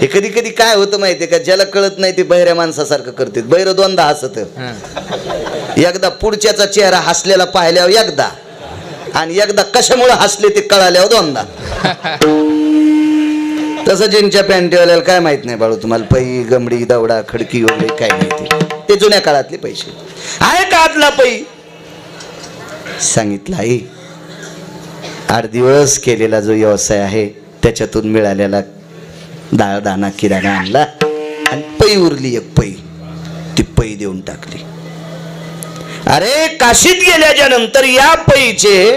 हे कधी कधी काय होतं माहितीये का, ज्याला कळत नाही ते बहिऱ्या माणसासारखं करते. बहिर दोनदा हसत, एकदा पुढच्याचा चेहरा हसलेला पाहिल्यावर एकदा, आणि एकदा कशामुळे हसले ते कळाल्यावर दोनदा. तसं जीनच्या पॅन्टीवाल्याला काय माहित नाही बाळू तुम्हाला, पै गमडी दवडा खडकी वगैरे काय नाही, ते जुन्या काळातले पैसे आहे का? आतला पै. सांगितलं, आई 8 दिवस केलेला जो व्यवसाय आहे त्याच्यातून मिळालेला डाळ दाणा किराणा आणला, आणि पै उरली एक पै, ती पै देऊन टाकली. अरे काशीत गेल्याच्या नंतर या पैचे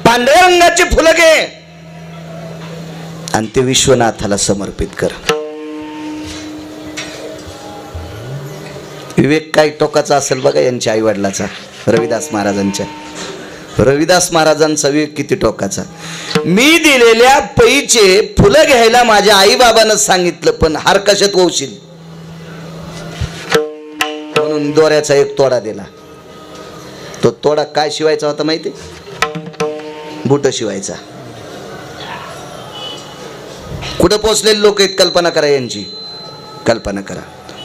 पांढऱ्या रंगाचे फुलं घे आणि ते विश्वनाथाला समर्पित कर. विवेक काय टोकाचा असेल बघा यांच्या आई वडिलाचा, रविदास महाराजांच्या. रविदास महाराजांचा विवेक किती टोकाचा. मी दिलेल्या पैचे फुलं घ्यायला माझ्या आई बाबानं सांगितलं, पण हार कशात ववशील म्हणून दोऱ्याचा एक तोडा दिला. तो तोडा काय शिवायचा होता माहिती? बुट शिवायचा. कुठं पोचलेले लोक आहेत कल्पना करा, यांची कल्पना करा.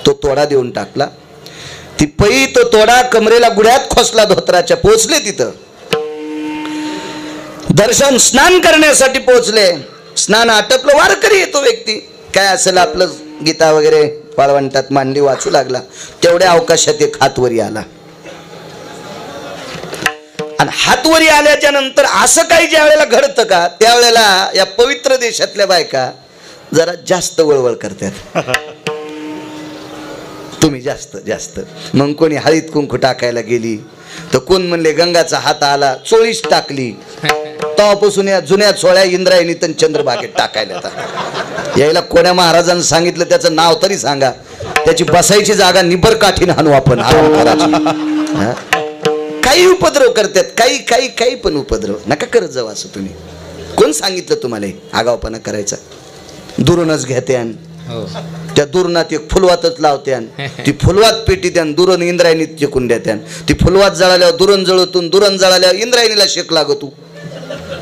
तो तोडा देऊन टाकला, ती पै तो तोडा कमरेला गुढ्यात खोसला धोत्राच्या. पोचले तिथं, दर्शन स्नान करण्यासाठी पोहोचले. स्नान आटपलं, वारकरी येतो व्यक्ती, काय असेल आपलं गीता वगैरे वाळवंटात मांडली, वाचू लागला. तेवढ्या अवकाशात एक हातवरी आला, आणि हातवरी आल्याच्या नंतर असं काही ज्या वेळेला घडतं का, त्यावेळेला या पवित्र देशातल्या बायका जरा जास्त वळवळ करतात. तुम्ही जास्त जास्त. मग कोणी हळीत कुंकू टाकायला गेली तर कोण म्हणले गंगाचा हात आला, चोळीस टाकली. तेव्हापासून या जुन्या चोळ्या इंद्रायणी तर चंद्रभागेत टाकायला. यायला कोण्या महाराजांनी सांगितलं त्याचं नाव तरी सांगा, त्याची बसायची जागा निबर काठीन हाणू आपण. काही उपद्रव करतात, काही काही काही पण उपद्रव नका करत जाऊ. असं तुम्ही कोण सांगितलं तुम्हाला आगावपणा करायचा? दुरूनच घेते, त्या दुरणात एक फुलवातच लावत्यान, ती फुलवात पेटी त्यान दुरण इंद्रायणीत चिकून देत्यान. ती फुलवात जळाल्यावर दुरण जळतून, दुरण जळाल्यावर इंद्रायणीला शेक लागतो.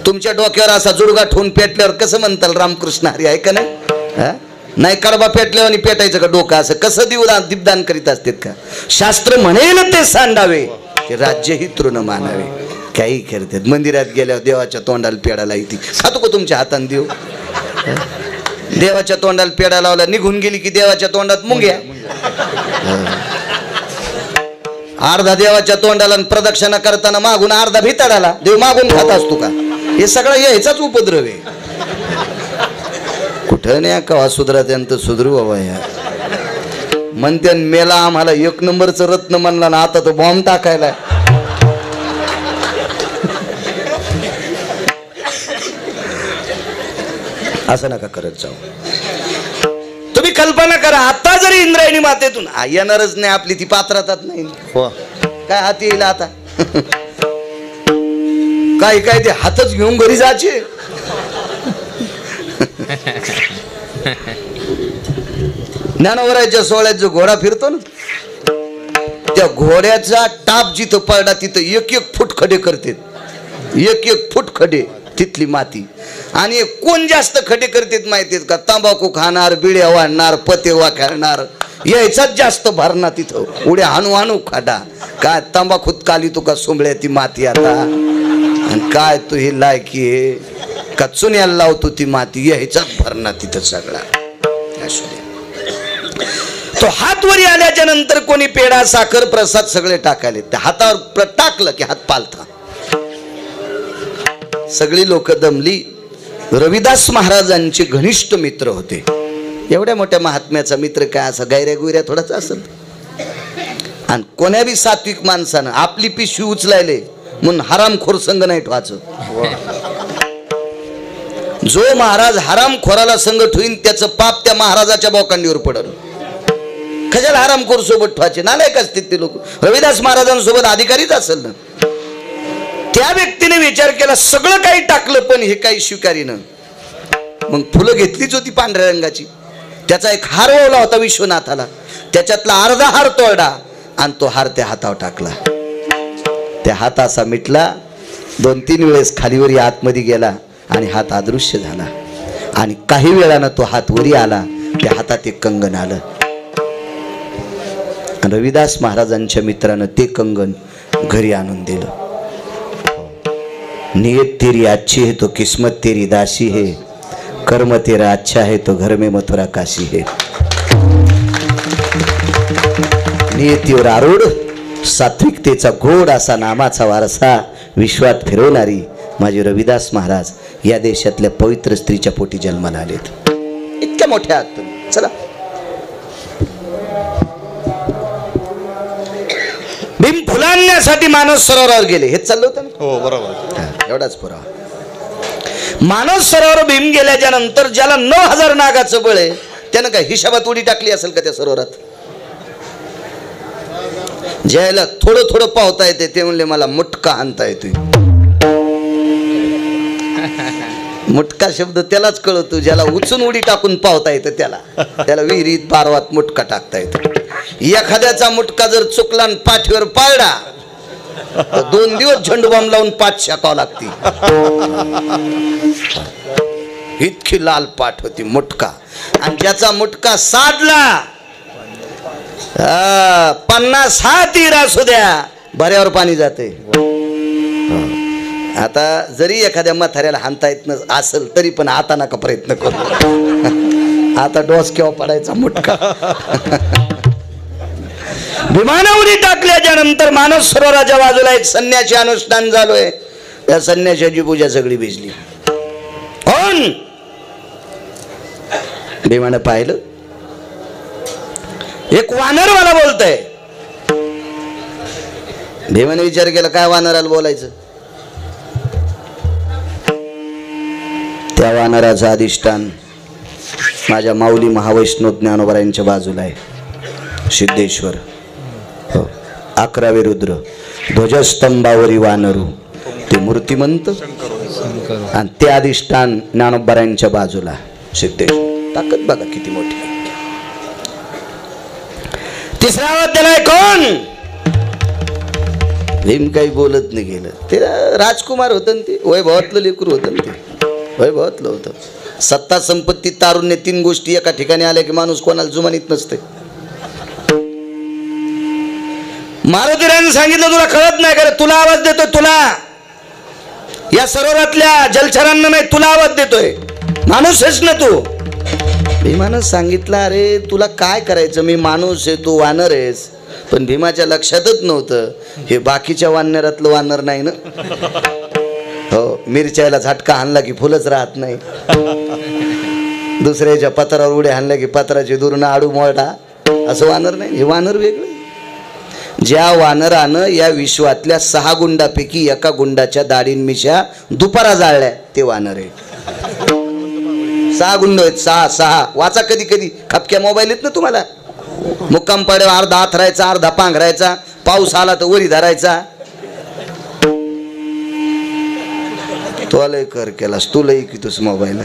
तुमच्या डोक्यावर असा जुडगा ठेवून पेटल्यावर कसं म्हणताल रामकृष्ण हरी आहे का नाही? नाही कडबा पेटल्यावर आणि पेटायचं का डोकं? असं कसं दीपदान करीत असतात का? शास्त्र म्हणेल ते सांडावे, ते राज्यही तृण मानावे. काही करतात. मंदिरात गेल्यावर देवाच्या तोंडाला पेडा लायती. खातो का तुमच्या हाताने देव? देवाच्या तोंडाला पेडा लावला, निघून गेली की देवाच्या तोंडात मुंग्या. अर्धा देवाच्या तोंडाला प्रदक्षिणा करताना मागून अर्धा भिताडाला. देव मागून खात असतो का? हे सगळं यायचाच उपद्रव आहे. कुठं नाही कवा सुधरत्यांत सुधरू बाबा. या म्हणते मेला आम्हाला 1 नंबरचं रत्न म्हणला ना, आता तो बॉम्ब टाकायला. असं नका करत जाऊ. तुम्ही कल्पना करा, आता जरी इंद्रायणी मातेतून येणारच नाही आपली ती पात्रातात नाही, काय हाती येईल आता? काय काय ते हातच घेऊन घरी जायचे. ज्ञानोबराच्या सोहळ्यात जो घोडा फिरतो ना, त्या घोड्याचा टाप जिथं पडला तिथं 1-1 फूट खडे करतात. 1-1 फूट खडे तिथली माती. आणि कोण जास्त खडे करतात माहितीत का? तंबाखू खाणार, बिड्या वाढणार, पते वाखाळणार, यायचाच जास्त भरणा तिथं. उड्या हाणू हाणू खाडा. काय तंबाखूत काली तुका सोंबळ्या ती माती आता, आणि काय तू ही लायकी आहे. का चुन्याला लावतो ती माती यायचाच भरणा तिथं सगळा. असू दे. तो हात वरी आल्याच्या नंतर कोणी पेढा साखर प्रसाद सगळे टाकाले. त्या हातावर टाकलं की हात पालथा. सगळी लोक दमली. रविदास महाराजांचे घनिष्ठ मित्र होते. एवढ्या मोठ्या महात्म्याचा मित्र काय असं गायऱ्या गुयऱ्या थोडाच असेल. आणि कोण्या बी सात्विक माणसानं आपली पिशवी उचलायले म्हणून हरामखोर संग नाही ठेवायचं. जो महाराज हरामखोराला संग ठेवीन त्याचं पाप त्या महाराजाच्या बोकांडीवर पडल. कशाला हरामखोर सोबत ठेवायचे? नालायक असतील ते लोक. रविदास महाराजांसोबत अधिकारीच असेल ना. त्या व्यक्तीने विचार केला सगळं काही टाकलं पण हे काही स्वीकारीनं. मग फुलं घेतलीच होती पांढऱ्या रंगाची. त्याचा एक हार ओवला होता विश्वनाथाला. त्याच्यातला अर्धा हार तोडला आणि तो हार त्या हातावर टाकला. त्या हात असा मिटला. 2-3 वेळेस खालीवरी आतमध्ये गेला आणि हात अदृश्य झाला. आणि काही वेळानं तो हात वरी आला. त्या हातात एक कंगन आलं. रविदास महाराजांच्या मित्रानं ते कंगन घरी आणून दिलं. नियत तेरी अच्छी है तो किस्मत तेरी दासी है, कर्म तेरा अच्छा है तो घर में मथुरा काशी है. नियतीवर आरूढ सात्विकतेचा गोड असा नामाचा वारसा विश्वात फिरवणारी माझे रविदास महाराज या देशातल्या पवित्र स्त्रीच्या पोटी जन्माला आलेत. इतक्या मोठ्या आहात तुम्ही. चला भीम फुलांण्यासाठी मानस सरोवरावर गेले. हेच चाललं होतं ना. हो बरोबर. एवढाच पुरावा. मानस सरोवर भीम गेल्याच्या नंतर ज्याला 9000 नागाचं बळ आहे त्यानं काय हिशाबात उडी टाकली असेल का त्या सरोवरात? ज्याला थोडं थोडं पावता येते ते म्हणले मला मुटका आणता येतोय. मुटका शब्द त्यालाच कळतो ज्याला उचून उडी टाकून पावता येतं. त्याला विहिरीत पारवात मुटका टाकता येतो. एखाद्याचा मुटका जर चुकला आणि पाठीवर पाळला तर 2 दिवस झेंडू बॉम्ब लावून पाठ शाकावं लागती. इतकी लाल पाठ होती मुटका. आणि ज्याचा मुटका साधला 50 हात असू द्या बऱ्यावर पाणी जाते. आता जरी एखाद्या म्हाताऱ्याला हाणता येत असेल तरी पण आता नका प्रयत्न करू. आता डोस केव्हा पडायचा मुटका. विमानावरी टाकल्याच्या नंतर मानस सरोवराच्या बाजूला एक संन्यासी अनुष्ठान झालोय. त्या संन्याशाची पूजा सगळी भिजली. कोण? भीमानं पाहिलं एक वानर मला बोलतय. भीमाने विचार केला काय वानराला बोलायचं. त्या वानराचं अधिष्ठान माझ्या माऊली महावैष्णव ज्ञानोबरायांच्या बाजूला आहे. सिद्धेश्वर 11वे रुद्र ध्वजस्तंभावरी वानरू ते मूर्तिमंत आणि ते अधिष्ठान ज्ञानोबरायांच्या बाजूला सिद्धेश्वर. ताकद बघा किती मोठी. तिसरा अध्याय आहे कोण? भीम काही बोलत नाही गेलं. ते राजकुमार होतं ना. ते वैभवातलं लेकरू होतं ना. ते वैभवातलं होतं. सत्ता संपत्ती तारुण्य 3 गोष्टी एका ठिकाणी आल्या की माणूस कोणाला जुमानीत नसते. मारुतीराजांनी सांगितलं तुला कळत नाही का? तुला आवाज देतोय. तुला या सरोवरातल्या जलचरांना नाही तुला आवाज देतोय. माणूस आहेस ना तू. भीमानं सांगितलं अरे तुला काय करायचं. मी माणूस आहे तू वानर आहेस. पण भीमाच्या लक्षातच नव्हतं हे बाकीच्या वानरातलं वानर नाही ना. हो मिरच्याला झटका हाणला की फुलच राहत नाही. दुसऱ्याच्या पत्रावर उड्या हाणल्या की पत्राची दुरून आडू मोडा असं वानर नाही. हे वानर वेगळं. ज्या वानरानं या विश्वातल्या 6 गुंडापैकी एका गुंडाच्या दाढीन मिशा दुपारा जाळल्या ते वानर आहे. 6 गुंड आहेत. 6 वाचा. कधी कधी खपक्या मोबाईल आहेत ना तुम्हाला. मुक्काम पाड्यावर अर्धा आथरायचा अर्धा पांघरायचा. पाऊस आला तर वरी धरायचा. तो लय कर केलास तू लय की तुझ मोबाईल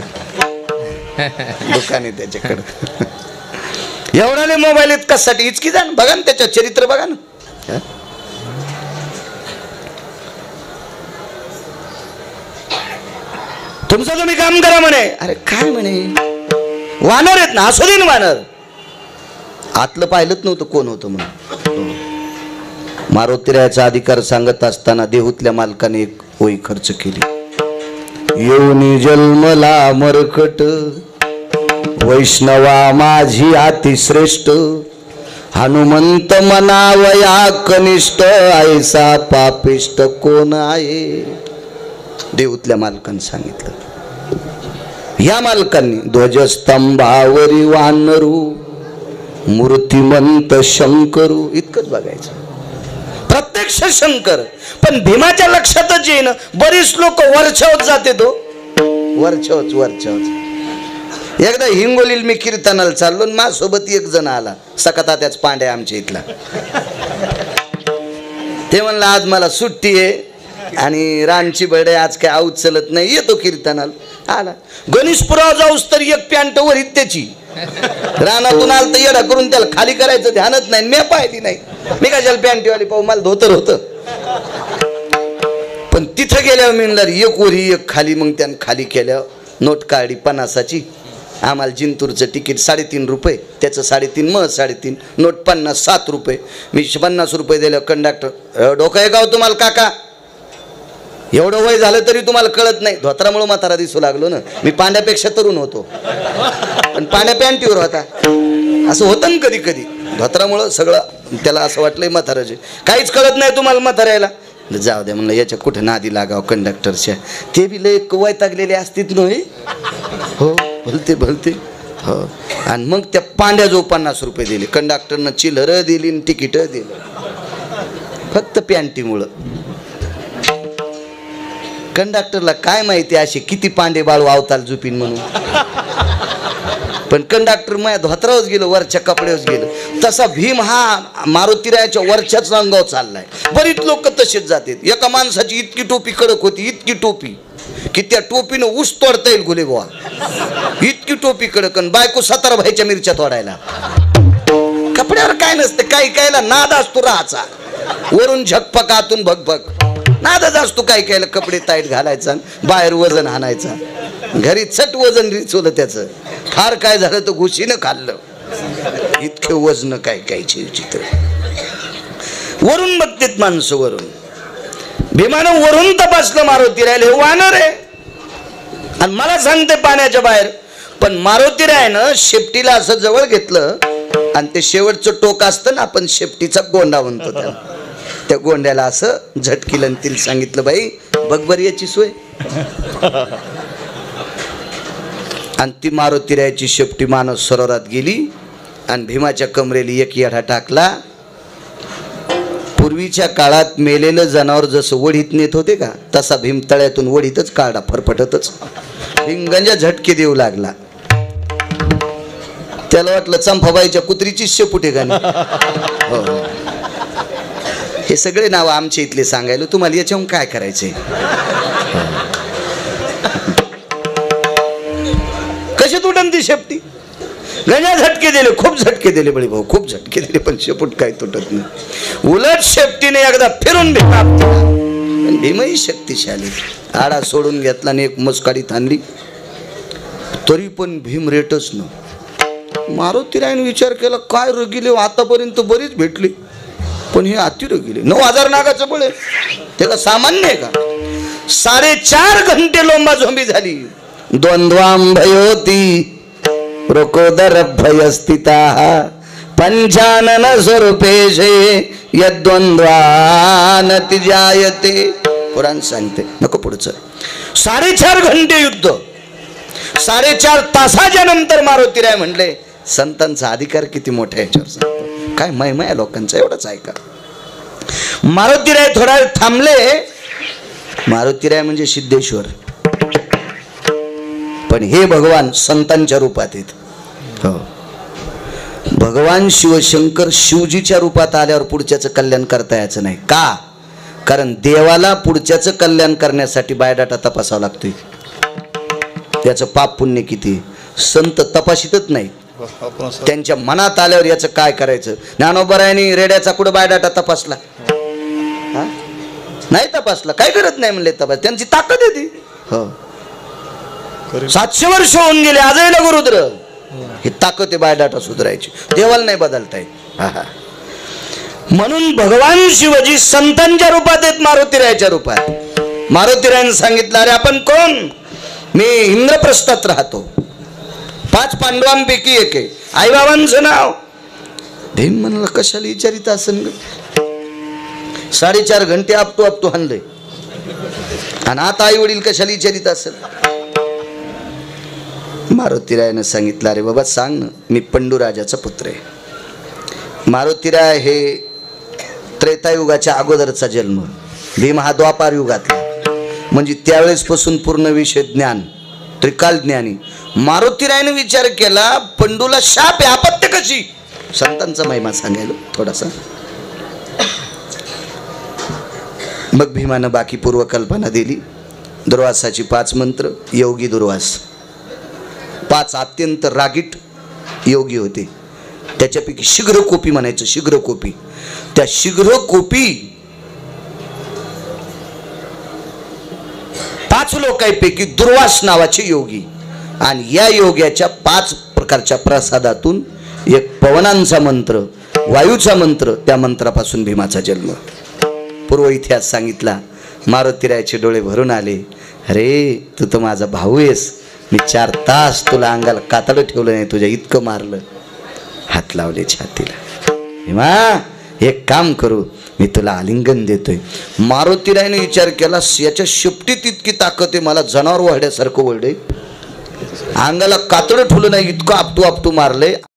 दुकान आहे त्याच्याकडे. एवढाले मोबाईल आहेत कशासाठी? इचकी जा ना. बघा ना त्याच्या चरित्र बघा ना. तुमचं तुम्ही काम करा म्हणे. अरे काय म्हणे वानर आहेत ना. असू दे ना वानर. आतलं पाहिलंच नव्हतं कोण होतं म्हणून. मारुतीरायाचा अधिकार सांगत असताना देहूतल्या मालकाने एक ओळी खर्च केली. येऊनी जन्मला मरकट, वैष्णवा माझी अतिश्रेष्ठ, हनुमंत मनावया कनिष्ठ, ऐसा पापिष्ट कोण आहे. देऊतल्या मालकांनी सांगितलं. या मालकांनी ध्वजस्तंभावरी वानरू, मूर्तिमंत शंकरू, इतकंच बघायचं. प्रत्यक्ष शंकर. पण भीमाच्या लक्षातच येईन. बरीच लोक वरच्यावर जाते तो वरच्यावच. एकदा हिंगोलीला मी कीर्तनाला चाललो, माझ्यासोबत एक जण आला, सकाता त्याच पांड्या आमच्या इथला. ते म्हणलं आज मला सुट्टी आहे आणि रानची बडे आज काय आऊत चलत नाही, येतो कीर्तनाला. आला. गणेशपुरावर जाऊस तर एक पॅन्ट वरीत त्याची, रानातून आलं तर येडा करून त्याला खाली करायचं ध्यानच नाही. मी पाहिली नाही, मी कशाला पॅन्टीवाली पाहू, मला धोतर होतं. पण तिथं गेल्यावर मी म्हणलं एक वरी एक खाली. मग त्यानं खाली केल्यावर नोट काढली 50ची. आम्हाला जिंतूरचं तिकीट 3.5 रुपये, त्याचं 3.5 मग 3.5 नोट 50, 7 रुपये. मी 50 रुपये दिलं. कंडक्टर, डोकं आहे गाव तुम्हाला काका, एवढं वय झालं तरी तुम्हाला कळत नाही. धोत्रामुळे म्हातारा दिसू लागलो ना. मी पांड्यापेक्षा तरुण होतो, पण पांड्या पॅन्टीवर होता. असं होतं ना कधी कधी. धोत्रामुळं सगळं त्याला असं वाटलंय म्हाताराचे, काहीच कळत नाही तुम्हाला म्हाताऱ्याला. जाऊ द्या म्हणलं, याच्या कुठे नादी लागावं कंडक्टरच्या, ते बी लय वैतागलेले असतील नव्हे. हो भलते हो. आणि मग त्या पांड्या जो 50 रुपये दिले, कंडक्टरनं चिल्लर दिली आणि तिकीट दिलं, फक्त पॅन्टीमुळं. कंडक्टरला काय माहिती असे किती पांडे बाळू अवताल झुपीन म्हणून. पण कंडक्टर माझ्या धोत्रावच गेलो, वरच्या कपड्यावच गेलो. तसा भीम हा मारुतीरायाच्या वरच्याच अंगावर चाललाय. बरीच लोक तसेच जातात. एका माणसाची इतकी टोपी कडक होती, इतकी टोपी की त्या टोपीनं ऊस तोडता येईल गुले बुवा, इतकी टोपी कडक. आणि बायको 17 भाईच्या मिरच्या तोडायला. कपड्यावर काय नसते, काही कायला नाद असतो राहाचा, वरून झकपक आतून भगभग नादच असतो. काही कायला कपडे टाईट घालायचा, बाहेर वजन आणायचा, घरी चट वजन रिचवलं त्याचं. फार काय झालं तर घुशीनं खाल्लं, इतके वजन काय कायचे चित्र. वरून बघतेत माणसं, वरून. भीमानं वरून तपासलं मारुतीरायाला, हे वानर आहे आणि मला सांगते पाण्याच्या बाहेर. पण मारुतीरायानं शेपटीला असं जवळ घेतलं आणि ते शेवटचं टोक असतं ना, आपण शेपटीचा गोंडा म्हणतो त्याला, त्या गोंड्याला असं झटकीलं तिला सांगितलं, बाई बघ बरी याची सोय. आणि ती मारुतीरायाची शेपटी मानस सरोवरात गेली आणि भीमाच्या कमरेली एक येढा टाकला. पूर्वीच्या काळात मेलेलं जनावर जसं वडीत नेत होते का, तसा भीम तळ्यातून वडीतच काढा, फरफटतच. भिंगंजा झटके देऊ लागला. त्याला वाटलं चंपाबाईच्या कुत्रीची शेपूट आहे का. हो, हे सगळे नाव आमच्या इथले सांगायला, तुम्हाला याच्याहून काय करायचंय. कशी तुटन ती शेपटी. गण्या झटके दिले, खूप झटके दिले बळी भाऊ, खूप झटके दिले, पण शेपूट काही तुटत नाही. उलट शेपटीने एकदा फिरून भीमा. भीमही शक्तिशाली. आडा सोडून घेतला आणि एक मुस्काडी थांबली. तरी पण भीम रेटच न. मारुतीरायाने विचार केला, काय रगिले आतापर्यंत बरीच भेटली, पण हे अति रगिले. 9000 नागाचं बळ आहे, त्याला सामान्य आहे का. 4.5 घंटे लोंबा झोंबी झाली. द्वंद्वांभयोती रोकोदर भयस्थिता पंचानन स्वरूपेशे यद्वंद्वानति जायते. कुराण सांगते. नको पुढचं. 4.5 घंटे युद्ध. 4.5 तासाच्या नंतर मारुतीराय म्हणले, संतांचा अधिकार किती मोठा आहे याच्यावर सांगतो. काय महिमा आहे लोकांचा, एवढंच ऐका. मारुतीराय थोडा वेळ थांबले. मारुतीराय म्हणजे सिद्धेश्वर, पण हे भगवान संतांच्या रूपात आहेत. हो, भगवान शिवशंकर शिवजीच्या रूपात आल्यावर पुढच्याचं कल्याण करता यायचं नाही का. कारण देवाला पुढच्याचं कल्याण करण्यासाठी बायोडाटा तपासावा लागतोय. त्याचं पाप पुण्य किती. संत तपासितच नाही, त्यांच्या मनात आल्यावर याचं काय करायचं. ज्ञानोबरायांनी रेड्याचा कुठं बायोडाटा तपासला नाही, तपासला काय करत नाही म्हणले तपास. त्यांची ताकद आहे ती. हो, 700 वर्ष होऊन गेले, आजही लघुरुद्र. ही ताकद आहे बायोडाटा सुधारायची, देवाला नाही बदलता येत. म्हणून भगवान शिवजी संतांच्या रूपात आहेत, मारुतीरायाच्या रूपात. मारुतीरायाने सांगितलं, अरे आपण कोण. मी इंद्रप्रस्थात राहतो, 5 पांडवांपैकी एक आहे, आईबाबांचं नाव. भीम म्हणला कशाला विचारित असन, 4.5 घंटे आपटू हाणले, आणि आता आई वडील कशाला विचारित असेल. मारुतीरायानं सांगितलं, अरे बाबा सांग ना, मी पंडूराजाचा पुत्र आहे. मारुतीराय हे त्रेतायुगाच्या अगोदरचा जन्म, भीम हा द्वापार युगातला, म्हणजे त्यावेळेस पासून पूर्ण विषय ज्ञान, त्रिकाल ज्ञानी. मारुतीरायानं विचार केला, पंडूला शाप आहे, आपत्य कशी, संतांचा महिमा सांगायला थोडासा. मग भीमानं बाकी पूर्वकल्पना दिली. दुर्वासाची 5 मंत्र, योगी दुर्वास, 5 अत्यंत रागीट योगी होते. त्याच्यापैकी शीघ्रकोपी म्हणायचं, शीघ्रकोपी. त्या शीघ्रकोपी 5 लोकांपैकी दुर्वास नावाचे योगी, आणि या योग्याच्या 5 प्रकारच्या प्रसादातून एक पवनांचा मंत्र, वायूचा मंत्र, त्या मंत्रापासून भीमाचा जन्म. पूर्व इतिहास सांगितला. मारुतीरायाचे डोळे भरून आले, अरे तू तर माझा भाऊ आहेस, मी 4 तास तुला अंगाला कातडं ठेवलं नाही, तुझ्या इतकं मारलं. हात लावले छातीला, भीमा एक काम करू, मी तुला आलिंगन देतोय. मारुतीरायाने विचार केला, याच्या शेपटीत इतकी ताकद आहे, मला जनावर वळड्यासारखं वळडे, अंगाला कातडं ठेवलं नाही, इतकं आपटू मारले.